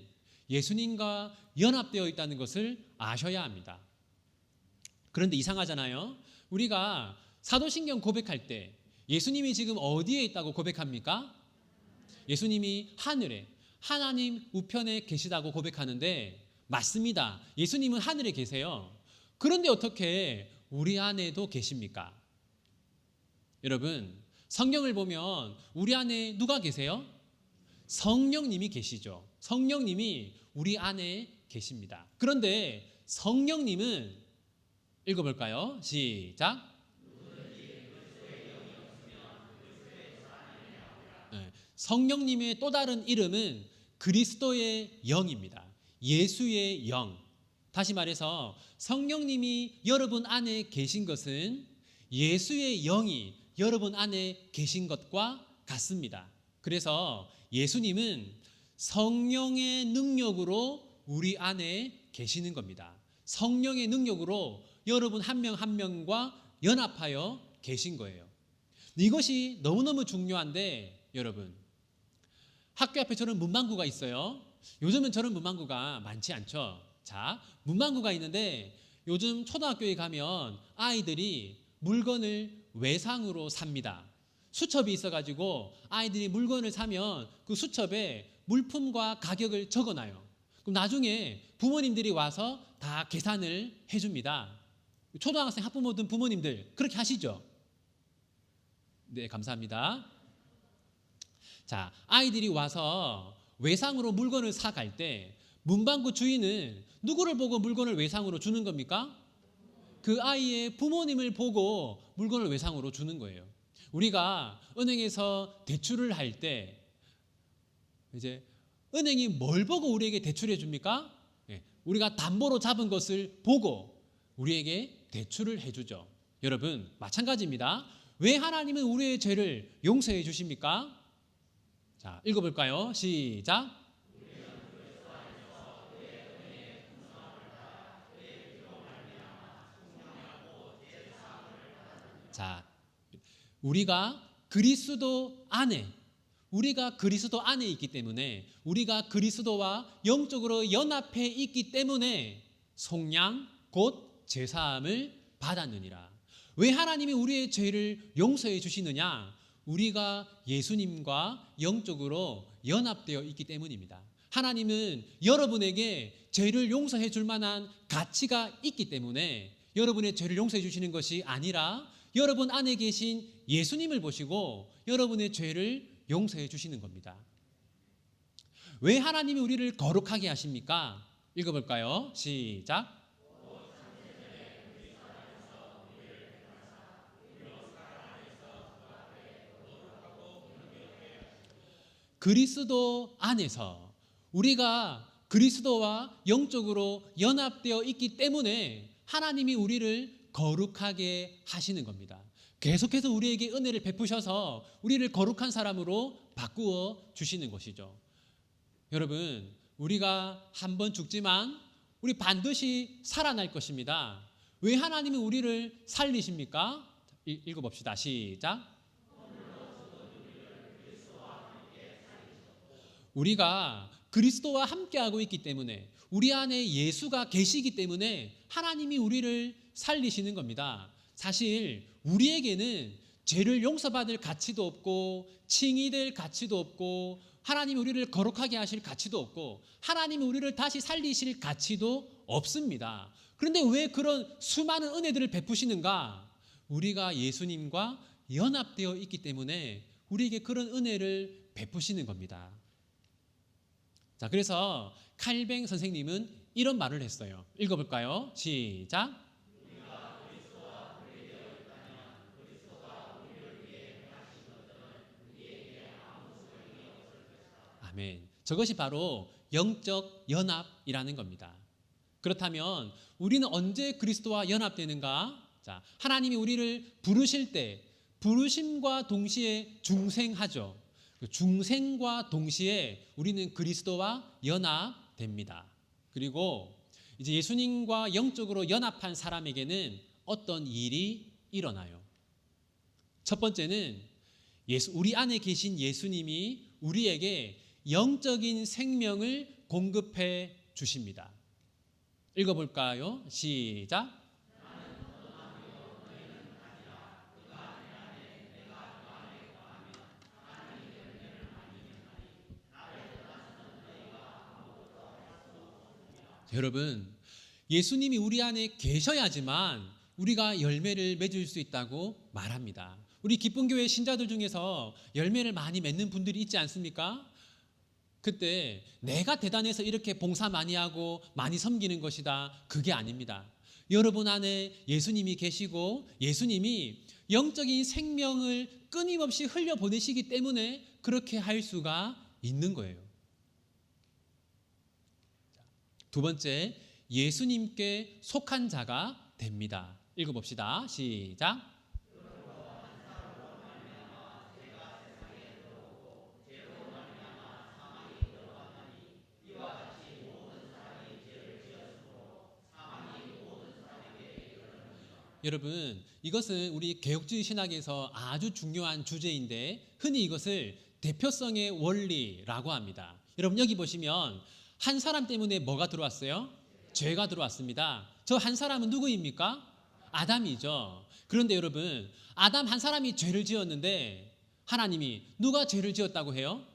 예수님과 연합되어 있다는 것을 아셔야 합니다. 그런데 이상하잖아요. 우리가 사도신경 고백할 때 예수님이 지금 어디에 있다고 고백합니까? 예수님이 하늘에 하나님 우편에 계시다고 고백하는데 맞습니다. 예수님은 하늘에 계세요. 그런데 어떻게 우리 안에도 계십니까? 여러분, 성경을 보면 우리 안에 누가 계세요? 성령님이 계시죠. 성령님이 우리 안에 계십니다. 그런데 성령님은 읽어볼까요? 시작. 성령님의 또 다른 이름은 그리스도의 영입니다. 예수의 영. 다시 말해서 성령님이 여러분 안에 계신 것은 예수의 영이 여러분 안에 계신 것과 같습니다. 그래서 예수님은 성령의 능력으로 우리 안에 계시는 겁니다. 성령의 능력으로 여러분 한 명 한 명과 연합하여 계신 거예요. 이것이 너무너무 중요한데 여러분, 학교 앞에 저런 문방구가 있어요. 요즘은 저런 문방구가 많지 않죠. 자, 문방구가 있는데 요즘 초등학교에 가면 아이들이 물건을 외상으로 삽니다. 수첩이 있어가지고 아이들이 물건을 사면 그 수첩에 물품과 가격을 적어놔요. 그럼 나중에 부모님들이 와서 다 계산을 해줍니다. 초등학생 학부모든 부모님들 그렇게 하시죠? 네, 감사합니다. 자, 아이들이 와서 외상으로 물건을 사갈 때 문방구 주인은 누구를 보고 물건을 외상으로 주는 겁니까? 그 아이의 부모님을 보고 물건을 외상으로 주는 거예요. 우리가 은행에서 대출을 할 때 이제 은행이 뭘 보고 우리에게 대출해 줍니까? 우리가 담보로 잡은 것을 보고 우리에게 대출을 해주죠. 여러분, 마찬가지입니다. 왜 하나님은 우리의 죄를 용서해 주십니까? 자, 읽어볼까요? 시작. 자, 우리가 그리스도 안에 있기 때문에, 우리가 그리스도와 영적으로 연합해 있기 때문에 속량 곧 제사함을 받았느니라. 왜 하나님이 우리의 죄를 용서해 주시느냐? 우리가 예수님과 영적으로 연합되어 있기 때문입니다. 하나님은 여러분에게 죄를 용서해 줄 만한 가치가 있기 때문에 여러분의 죄를 용서해 주시는 것이 아니라 여러분 안에 계신 예수님을 보시고 여러분의 죄를 용서해 주시는 겁니다. 왜 하나님이 우리를 거룩하게 하십니까? 읽어볼까요? 시작. 그리스도 안에서 우리가 그리스도와 영적으로 연합되어 있기 때문에 하나님이 우리를 거룩하게 하시는 겁니다. 계속해서 우리에게 은혜를 베푸셔서 우리를 거룩한 사람으로 바꾸어 주시는 것이죠. 여러분, 우리가 한 번 죽지만 우리 반드시 살아날 것입니다. 왜 하나님은 우리를 살리십니까? 읽어봅시다. 시작. 우리가 그리스도와 함께하고 있기 때문에, 우리 안에 예수가 계시기 때문에 하나님이 우리를 살리시는 겁니다. 사실 우리에게는 죄를 용서받을 가치도 없고 칭의될 가치도 없고 하나님이 우리를 거룩하게 하실 가치도 없고 하나님이 우리를 다시 살리실 가치도 없습니다. 그런데 왜 그런 수많은 은혜들을 베푸시는가? 우리가 예수님과 연합되어 있기 때문에 우리에게 그런 은혜를 베푸시는 겁니다. 자, 그래서 칼뱅 선생님은 이런 말을 했어요. 읽어볼까요? 시작. 아멘. 저것이 바로 영적 연합이라는 겁니다. 그렇다면 우리는 언제 그리스도와 연합되는가? 자, 하나님이 우리를 부르실 때 부르심과 동시에 중생하죠. 중생과 동시에 우리는 그리스도와 연합됩니다. 그리고 이제 예수님과 영적으로 연합한 사람에게는 어떤 일이 일어나요. 첫 번째는 우리 안에 계신 예수님이 우리에게 영적인 생명을 공급해 주십니다. 읽어볼까요? 시작. 여러분, 예수님이 우리 안에 계셔야지만 우리가 열매를 맺을 수 있다고 말합니다. 우리 기쁨교회 신자들 중에서 열매를 많이 맺는 분들이 있지 않습니까? 그때 내가 대단해서 이렇게 봉사 많이 하고 많이 섬기는 것이다, 그게 아닙니다. 여러분 안에 예수님이 계시고 예수님이 영적인 생명을 끊임없이 흘려보내시기 때문에 그렇게 할 수가 있는 거예요. 두 번째, 예수님께 속한 자가 됩니다. 읽어봅시다. 시작. 여러분, 이것은 우리 개혁주의 신학에서 아주 중요한 주제인데 흔히 이것을 대표성의 원리라고 합니다. 여러분, 여기 보시면 한 사람 때문에 뭐가 들어왔어요? 죄가 들어왔습니다. 저 한 사람은 누구입니까? 아담이죠. 그런데 여러분, 아담 한 사람이 죄를 지었는데 하나님이 누가 죄를 지었다고 해요?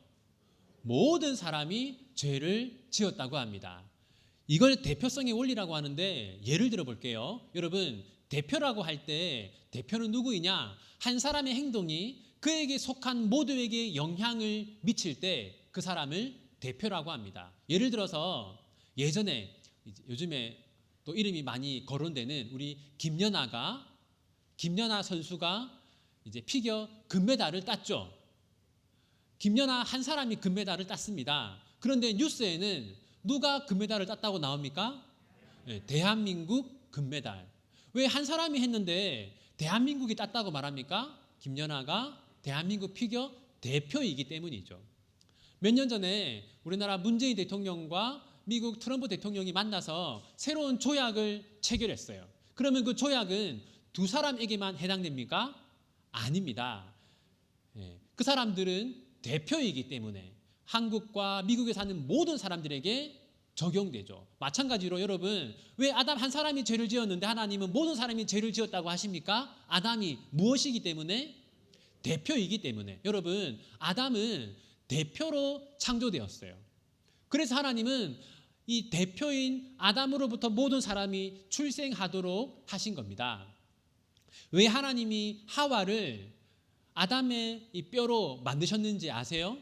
모든 사람이 죄를 지었다고 합니다. 이걸 대표성의 원리라고 하는데 예를 들어 볼게요. 여러분, 대표라고 할 때 대표는 누구이냐? 한 사람의 행동이 그에게 속한 모두에게 영향을 미칠 때 그 사람을 대표라고 합니다. 예를 들어서 예전에, 요즘에 또 이름이 많이 거론되는 우리 김연아 선수가 이제 피겨 금메달을 땄죠. 김연아 한 사람이 금메달을 땄습니다. 그런데 뉴스에는 누가 금메달을 땄다고 나옵니까? 네, 대한민국 금메달. 왜 한 사람이 했는데 대한민국이 땄다고 말합니까? 김연아가 대한민국 피겨 대표이기 때문이죠. 몇 년 전에 우리나라 문재인 대통령과 미국 트럼프 대통령이 만나서 새로운 조약을 체결했어요. 그러면 그 조약은 두 사람에게만 해당됩니까? 아닙니다. 그 사람들은 대표이기 때문에 한국과 미국에 사는 모든 사람들에게 적용되죠. 마찬가지로 여러분, 왜 아담 한 사람이 죄를 지었는데 하나님은 모든 사람이 죄를 지었다고 하십니까? 아담이 무엇이기 때문에? 대표이기 때문에. 여러분, 아담은 대표로 창조되었어요. 그래서 하나님은 이 대표인 아담으로부터 모든 사람이 출생하도록 하신 겁니다. 왜 하나님이 하와를 아담의 이 뼈로 만드셨는지 아세요?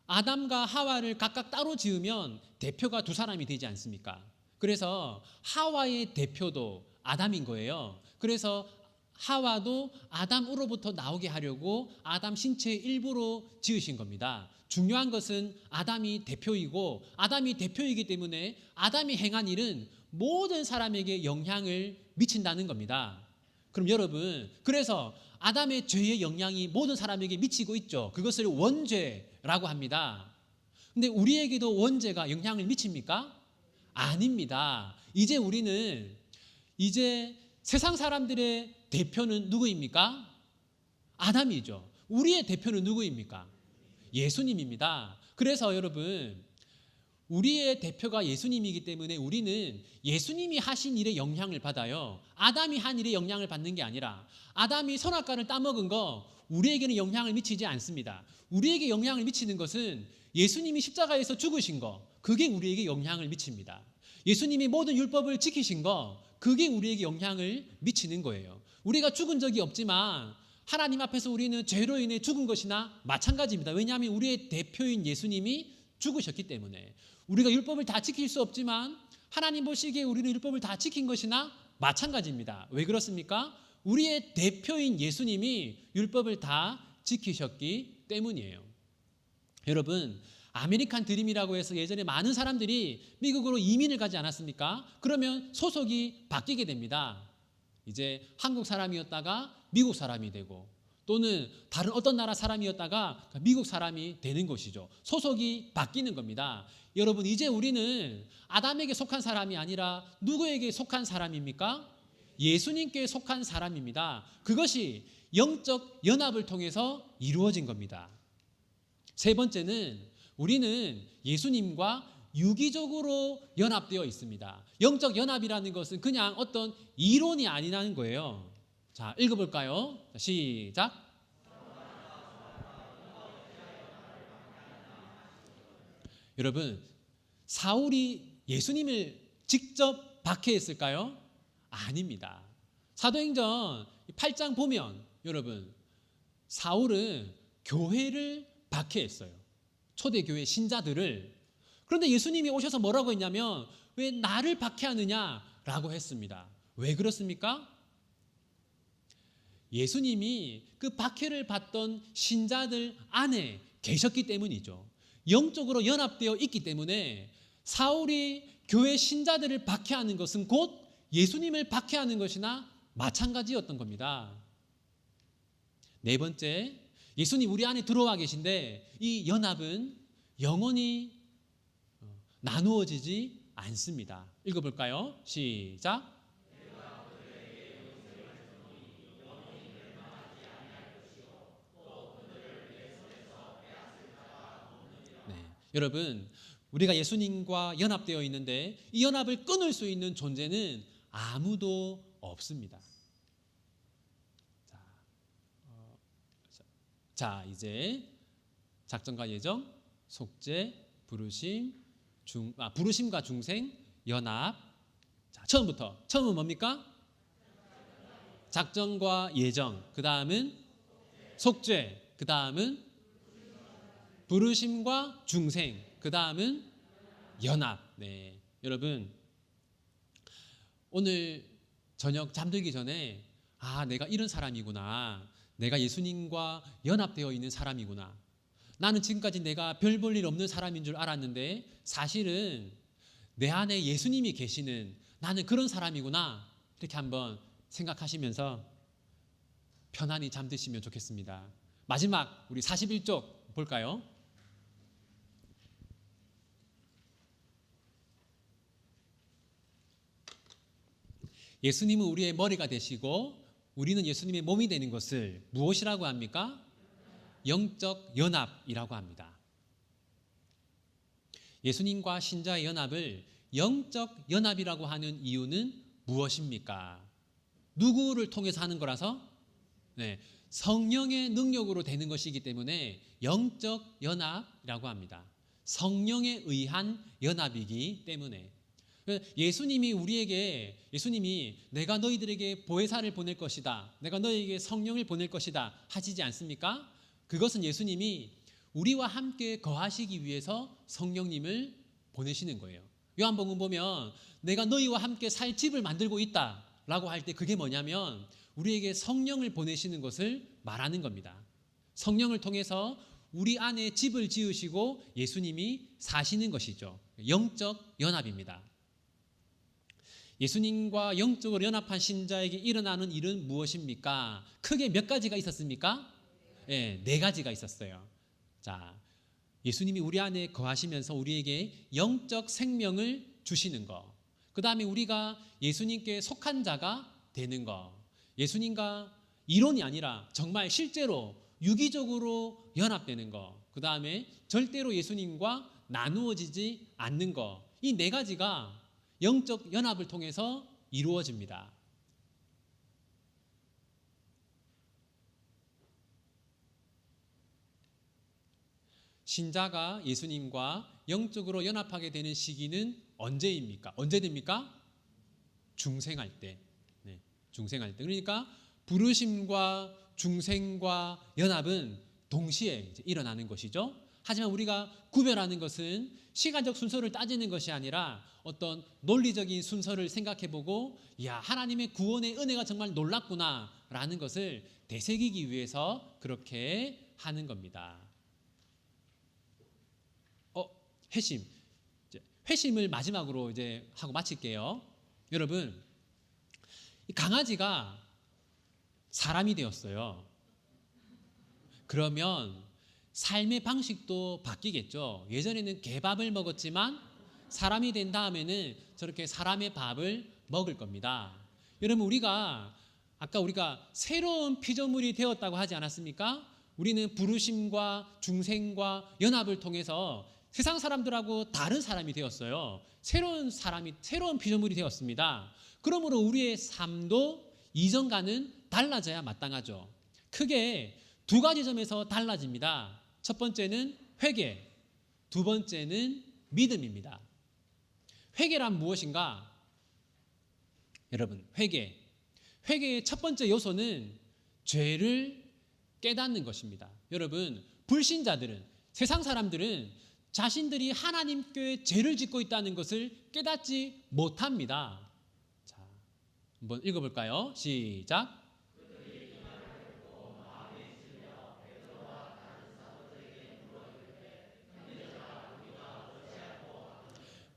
아담과 하와를 각각 따로 지으면 대표가 두 사람이 되지 않습니까? 그래서 하와의 대표도 아담인 거예요. 그래서 하와도 아담으로부터 나오게 하려고 아담 신체의 일부로 지으신 겁니다. 중요한 것은 아담이 대표이고 아담이 대표이기 때문에 아담이 행한 일은 모든 사람에게 영향을 미친다는 겁니다. 그럼 여러분, 그래서 아담의 죄의 영향이 모든 사람에게 미치고 있죠. 그것을 원죄라고 합니다. 근데 우리에게도 원죄가 영향을 미칩니까? 아닙니다. 이제 우리는 세상 사람들의 대표는 누구입니까? 아담이죠. 우리의 대표는 누구입니까? 예수님입니다. 그래서 여러분, 우리의 대표가 예수님이기 때문에 우리는 예수님이 하신 일에 영향을 받아요. 아담이 한 일에 영향을 받는 게 아니라 아담이 선악과를 따먹은 거 우리에게는 영향을 미치지 않습니다. 우리에게 영향을 미치는 것은 예수님이 십자가에서 죽으신 거, 그게 우리에게 영향을 미칩니다. 예수님이 모든 율법을 지키신 거, 그게 우리에게 영향을 미치는 거예요. 우리가 죽은 적이 없지만 하나님 앞에서 우리는 죄로 인해 죽은 것이나 마찬가지입니다. 왜냐하면 우리의 대표인 예수님이 죽으셨기 때문에. 우리가 율법을 다 지킬 수 없지만 하나님 보시기에 우리는 율법을 다 지킨 것이나 마찬가지입니다. 왜 그렇습니까? 우리의 대표인 예수님이 율법을 다 지키셨기 때문이에요. 여러분, 아메리칸 드림이라고 해서 예전에 많은 사람들이 미국으로 이민을 가지 않았습니까? 그러면 소속이 바뀌게 됩니다. 이제 한국 사람이었다가 미국 사람이 되고, 또는 다른 어떤 나라 사람이었다가 미국 사람이 되는 것이죠. 소속이 바뀌는 겁니다. 여러분, 이제 우리는 아담에게 속한 사람이 아니라 누구에게 속한 사람입니까? 예수님께 속한 사람입니다. 그것이 영적 연합을 통해서 이루어진 겁니다. 세 번째는 우리는 예수님과 유기적으로 연합되어 있습니다. 영적 연합이라는 것은 그냥 어떤 이론이 아니라는 거예요. 자, 읽어볼까요? 시작. 여러분, 사울이 예수님을 직접 박해했을까요? 아닙니다. 사도행전 8장 보면 여러분, 사울은 교회를 박해했어요. 초대교회 신자들을. 그런데 예수님이 오셔서 뭐라고 했냐면 왜 나를 박해하느냐라고 했습니다. 왜 그렇습니까? 예수님이 그 박해를 받던 신자들 안에 계셨기 때문이죠. 영적으로 연합되어 있기 때문에 사울이 교회 신자들을 박해하는 것은 곧 예수님을 박해하는 것이나 마찬가지였던 겁니다. 네 번째, 예수님 우리 안에 들어와 계신데 이 연합은 영원히 나누어지지 않습니다. 읽어볼까요? 시작. 여러분, 우리가 예수님과 연합되어 있는데 이 연합을 끊을 수 있는 존재는 아무도 없습니다. 자, 이제 작전과 예정, 속죄, 부르심과 중생, 연합. 자, 처음은 뭡니까? 작전과 예정. 그 다음은 속죄. 그 다음은 부르심과 중생. 그 다음은 연합. 네, 여러분, 오늘 저녁 잠들기 전에 내가 이런 사람이구나. 내가 예수님과 연합되어 있는 사람이구나. 나는 지금까지 내가 별 볼 일 없는 사람인 줄 알았는데 사실은 내 안에 예수님이 계시는 나는 그런 사람이구나. 이렇게 한번 생각하시면서 편안히 잠드시면 좋겠습니다. 마지막 우리 41쪽 볼까요? 예수님은 우리의 머리가 되시고 우리는 예수님의 몸이 되는 것을 무엇이라고 합니까? 영적 연합이라고 합니다. 예수님과 신자의 연합을 영적 연합이라고 하는 이유는 무엇입니까? 누구를 통해서 하는 거라서? 네, 성령의 능력으로 되는 것이기 때문에 영적 연합이라고 합니다. 성령에 의한 연합이기 때문에. 예수님이 내가 너희들에게 보혜사를 보낼 것이다, 내가 너희에게 성령을 보낼 것이다 하시지 않습니까? 그것은 예수님이 우리와 함께 거하시기 위해서 성령님을 보내시는 거예요. 요한복음 보면 내가 너희와 함께 살 집을 만들고 있다라고 할 때 그게 뭐냐면 우리에게 성령을 보내시는 것을 말하는 겁니다. 성령을 통해서 우리 안에 집을 지으시고 예수님이 사시는 것이죠. 영적 연합입니다. 예수님과 영적으로 연합한 신자에게 일어나는 일은 무엇입니까? 크게 몇 가지가 있었습니까? 네 가지가 있었어요. 자, 예수님이 우리 안에 거하시면서 우리에게 영적 생명을 주시는 거. 그 다음에 우리가 예수님께 속한 자가 되는 거. 예수님과 이론이 아니라 정말 실제로 유기적으로 연합되는 거. 그 다음에 절대로 예수님과 나누어지지 않는 거. 이 네 가지가 영적 연합을 통해서 이루어집니다. 신자가 예수님과 영적으로 연합하게 되는 시기는 언제입니까? 언제 됩니까? 중생할 때. 네, 중생할 때. 그러니까 부르심과 중생과 연합은 동시에 일어나는 것이죠. 하지만 우리가 구별하는 것은 시간적 순서를 따지는 것이 아니라 어떤 논리적인 순서를 생각해보고 하나님의 구원의 은혜가 정말 놀랍구나라는 것을 되새기기 위해서 그렇게 하는 겁니다. 회심을 마지막으로 이제 하고 마칠게요. 여러분, 이 강아지가 사람이 되었어요. 그러면 삶의 방식도 바뀌겠죠. 예전에는 개밥을 먹었지만 사람이 된 다음에는 저렇게 사람의 밥을 먹을 겁니다. 여러분, 아까 우리가 새로운 피조물이 되었다고 하지 않았습니까? 우리는 부르심과 중생과 연합을 통해서 세상 사람들하고 다른 사람이 되었어요. 새로운 피조물이 되었습니다. 그러므로 우리의 삶도 이전과는 달라져야 마땅하죠. 크게 두 가지 점에서 달라집니다. 첫 번째는 회개, 두 번째는 믿음입니다. 회개란 무엇인가? 여러분, 회개의 첫 번째 요소는 죄를 깨닫는 것입니다. 여러분, 불신자들은, 세상 사람들은 자신들이 하나님께 죄를 짓고 있다는 것을 깨닫지 못합니다. 자, 한번 읽어볼까요? 시작.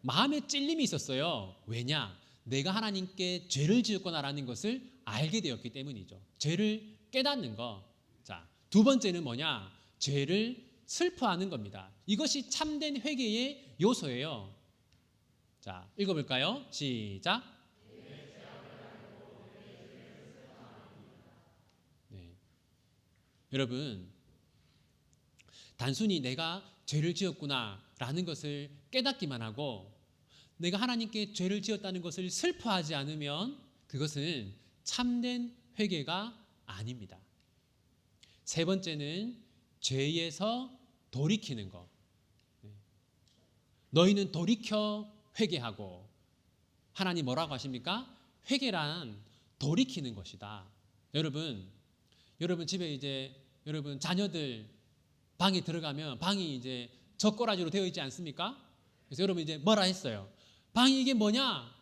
마음에 찔림이 있었어요. 왜냐? 내가 하나님께 죄를 지었구나라는 것을 알게 되었기 때문이죠. 죄를 깨닫는 거. 자, 두 번째는 뭐냐? 죄를 슬퍼하는 겁니다. 이것이 참된 회개의 요소예요. 자, 읽어볼까요? 시작. 네. 여러분, 단순히 내가 죄를 지었구나라는 것을 깨닫기만 하고 내가 하나님께 죄를 지었다는 것을 슬퍼하지 않으면 그것은 참된 회개가 아닙니다. 세 번째는 죄에서 돌이키는 것. 너희는 돌이켜 회개하고. 하나님 뭐라고 하십니까? 회개란 돌이키는 것이다. 여러분 집에 이제 여러분 자녀들 방에 들어가면 방이 이제 젓가락으로 되어 있지 않습니까? 그래서 여러분 이제 뭐라 했어요? 방이 이게 뭐냐?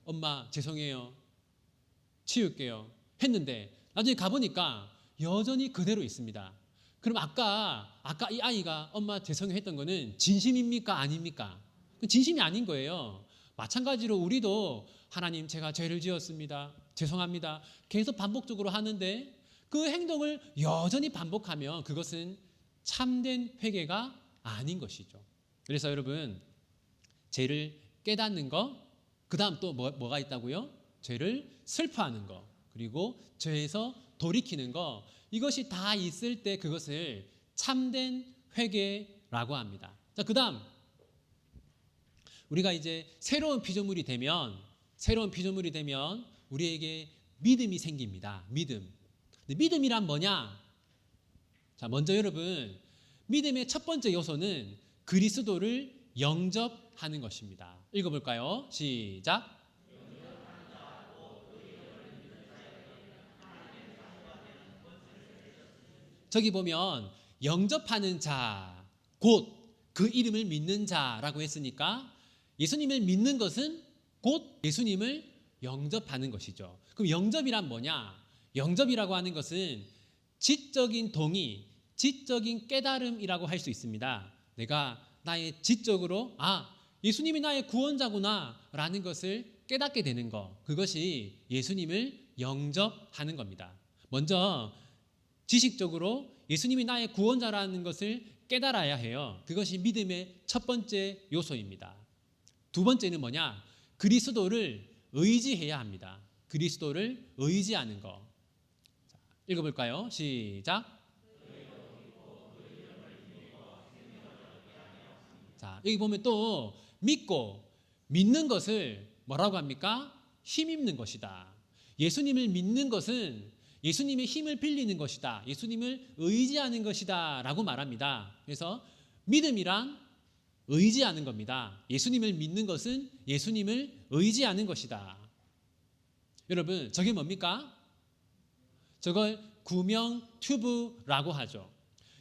엄마 죄송해요. 치울게요. 했는데 나중에 가보니까 여전히 그대로 있습니다. 그럼 아까 이 아이가 엄마 죄송해요 했던 거는 진심입니까? 아닙니까? 진심이 아닌 거예요. 마찬가지로 우리도 하나님 제가 죄를 지었습니다. 죄송합니다. 계속 반복적으로 하는데 그 행동을 여전히 반복하면 그것은 참된 회개가 아닌 것이죠. 그래서 여러분 죄를 깨닫는 거, 그 다음 또 뭐가 있다고요? 죄를 슬퍼하는 거, 그리고 죄에서 돌이키는 거, 이것이 다 있을 때 그것을 참된 회개라고 합니다. 자, 그 다음 우리가 이제 새로운 피조물이 되면 우리에게 믿음이 생깁니다. 믿음. 근데 믿음이란 뭐냐? 자, 먼저 여러분 믿음의 첫 번째 요소는 그리스도를 영접하는 것입니다. 읽어볼까요? 시작. 저기 보면 영접하는 자, 곧 그 이름을 믿는 자라고 했으니까 예수님을 믿는 것은 곧 예수님을 영접하는 것이죠. 그럼 영접이란 뭐냐? 영접이라고 하는 것은 지적인 동의, 지적인 깨달음이라고 할 수 있습니다. 내가 나의 지적으로 예수님이 나의 구원자구나 라는 것을 깨닫게 되는 것, 그것이 예수님을 영접하는 겁니다. 먼저 지식적으로 예수님이 나의 구원자라는 것을 깨달아야 해요. 그것이 믿음의 첫 번째 요소입니다. 두 번째는 뭐냐? 그리스도를 의지해야 합니다. 그리스도를 의지하는 것. 자, 읽어볼까요? 시작. 자, 여기 보면 또 믿는 것을 뭐라고 합니까? 힘입는 것이다. 예수님을 믿는 것은 예수님의 힘을 빌리는 것이다. 예수님을 의지하는 것이다 라고 말합니다. 그래서 믿음이란 의지하는 겁니다. 예수님을 믿는 것은 예수님을 의지하는 것이다. 여러분, 저게 뭡니까? 저걸 구명 튜브라고 하죠.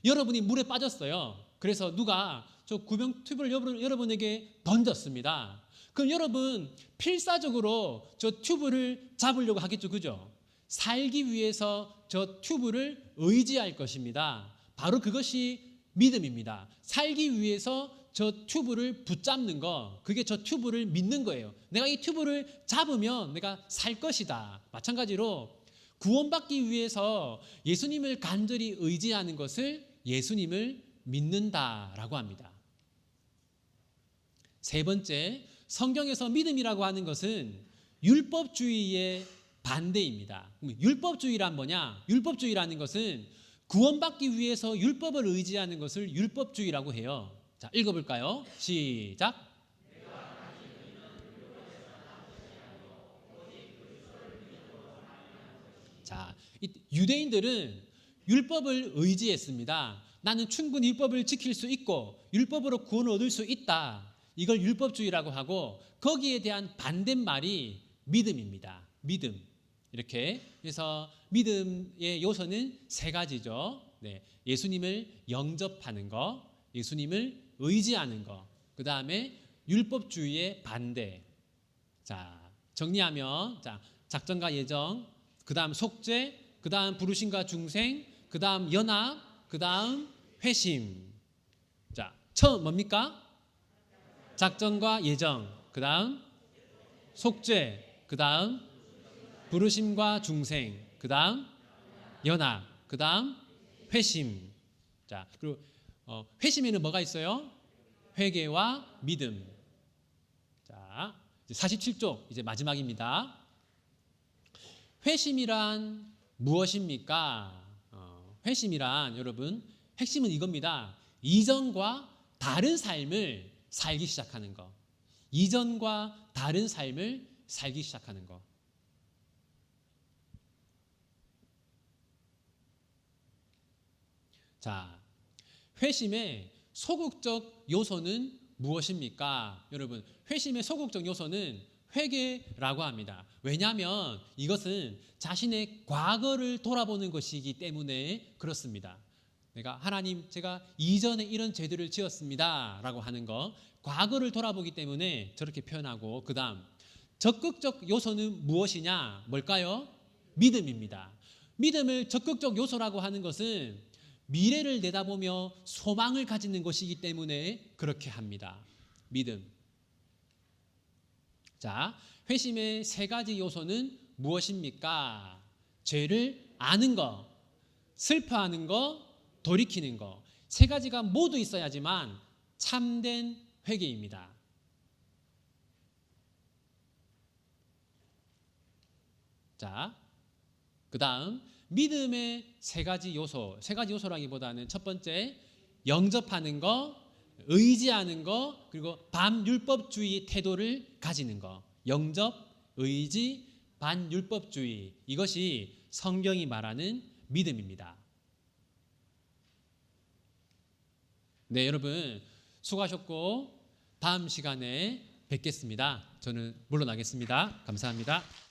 여러분이 물에 빠졌어요. 그래서 누가 저 구명 튜브를 여러분에게 던졌습니다. 그럼 여러분 필사적으로 저 튜브를 잡으려고 하겠죠. 그죠? 살기 위해서 저 튜브를 의지할 것입니다. 바로 그것이 믿음입니다. 살기 위해서 저 튜브를 붙잡는 거, 그게 저 튜브를 믿는 거예요. 내가 이 튜브를 잡으면 내가 살 것이다. 마찬가지로 구원받기 위해서 예수님을 간절히 의지하는 것을 예수님을 믿는다라고 합니다. 세 번째, 성경에서 믿음이라고 하는 것은 율법주의의 반대입니다. 율법주의란 뭐냐? 율법주의라는 것은 구원받기 위해서 율법을 의지하는 것을 율법주의라고 해요. 자, 읽어볼까요? 시작. 자, 유대인들은 율법을 의지했습니다. 나는 충분히 율법을 지킬 수 있고 율법으로 구원을 얻을 수 있다. 이걸 율법주의라고 하고 거기에 대한 반대말이 믿음입니다. 믿음. 이렇게 해서 믿음의 요소는 세 가지죠. 네, 예수님을 영접하는 거, 예수님을 의지하는 거, 그 다음에 율법주의의 반대. 자, 정리하면 작정과 예정, 그 다음 속죄, 그 다음 부르심과 중생, 그 다음 연합, 그 다음 회심. 자, 처음 뭡니까? 작정과 예정, 그 다음 속죄, 그 다음 부르심과 중생, 그 다음 연합, 그 다음 회심. 자, 그리고 회심에는 뭐가 있어요? 회개와 믿음. 자, 47쪽 이제 마지막입니다. 회심이란 무엇입니까? 회심이란 여러분 핵심은 이겁니다. 이전과 다른 삶을 살기 시작하는 거. 이전과 다른 삶을 살기 시작하는 거. 자, 회심의 소극적 요소는 무엇입니까? 여러분, 회심의 소극적 요소는 회개라고 합니다. 왜냐하면 이것은 자신의 과거를 돌아보는 것이기 때문에 그렇습니다. 내가 하나님, 제가 이전에 이런 죄들을 지었습니다 라고 하는 거, 과거를 돌아보기 때문에 저렇게 표현하고, 그 다음 적극적 요소는 무엇이냐? 뭘까요? 믿음입니다. 믿음을 적극적 요소라고 하는 것은 미래를 내다보며 소망을 가지는 것이기 때문에 그렇게 합니다. 믿음. 자, 회심의 세 가지 요소는 무엇입니까? 죄를 아는 거, 슬퍼하는 거, 돌이키는 거. 세 가지가 모두 있어야지만 참된 회개입니다. 자, 그 다음 믿음의 세 가지 요소. 세 가지 요소라기보다는 첫 번째, 영접하는 거, 의지하는 거, 그리고 반율법주의 태도를 가지는 거. 영접, 의지, 반율법주의. 이것이 성경이 말하는 믿음입니다. 네, 여러분 수고하셨고 다음 시간에 뵙겠습니다. 저는 물러나겠습니다. 감사합니다.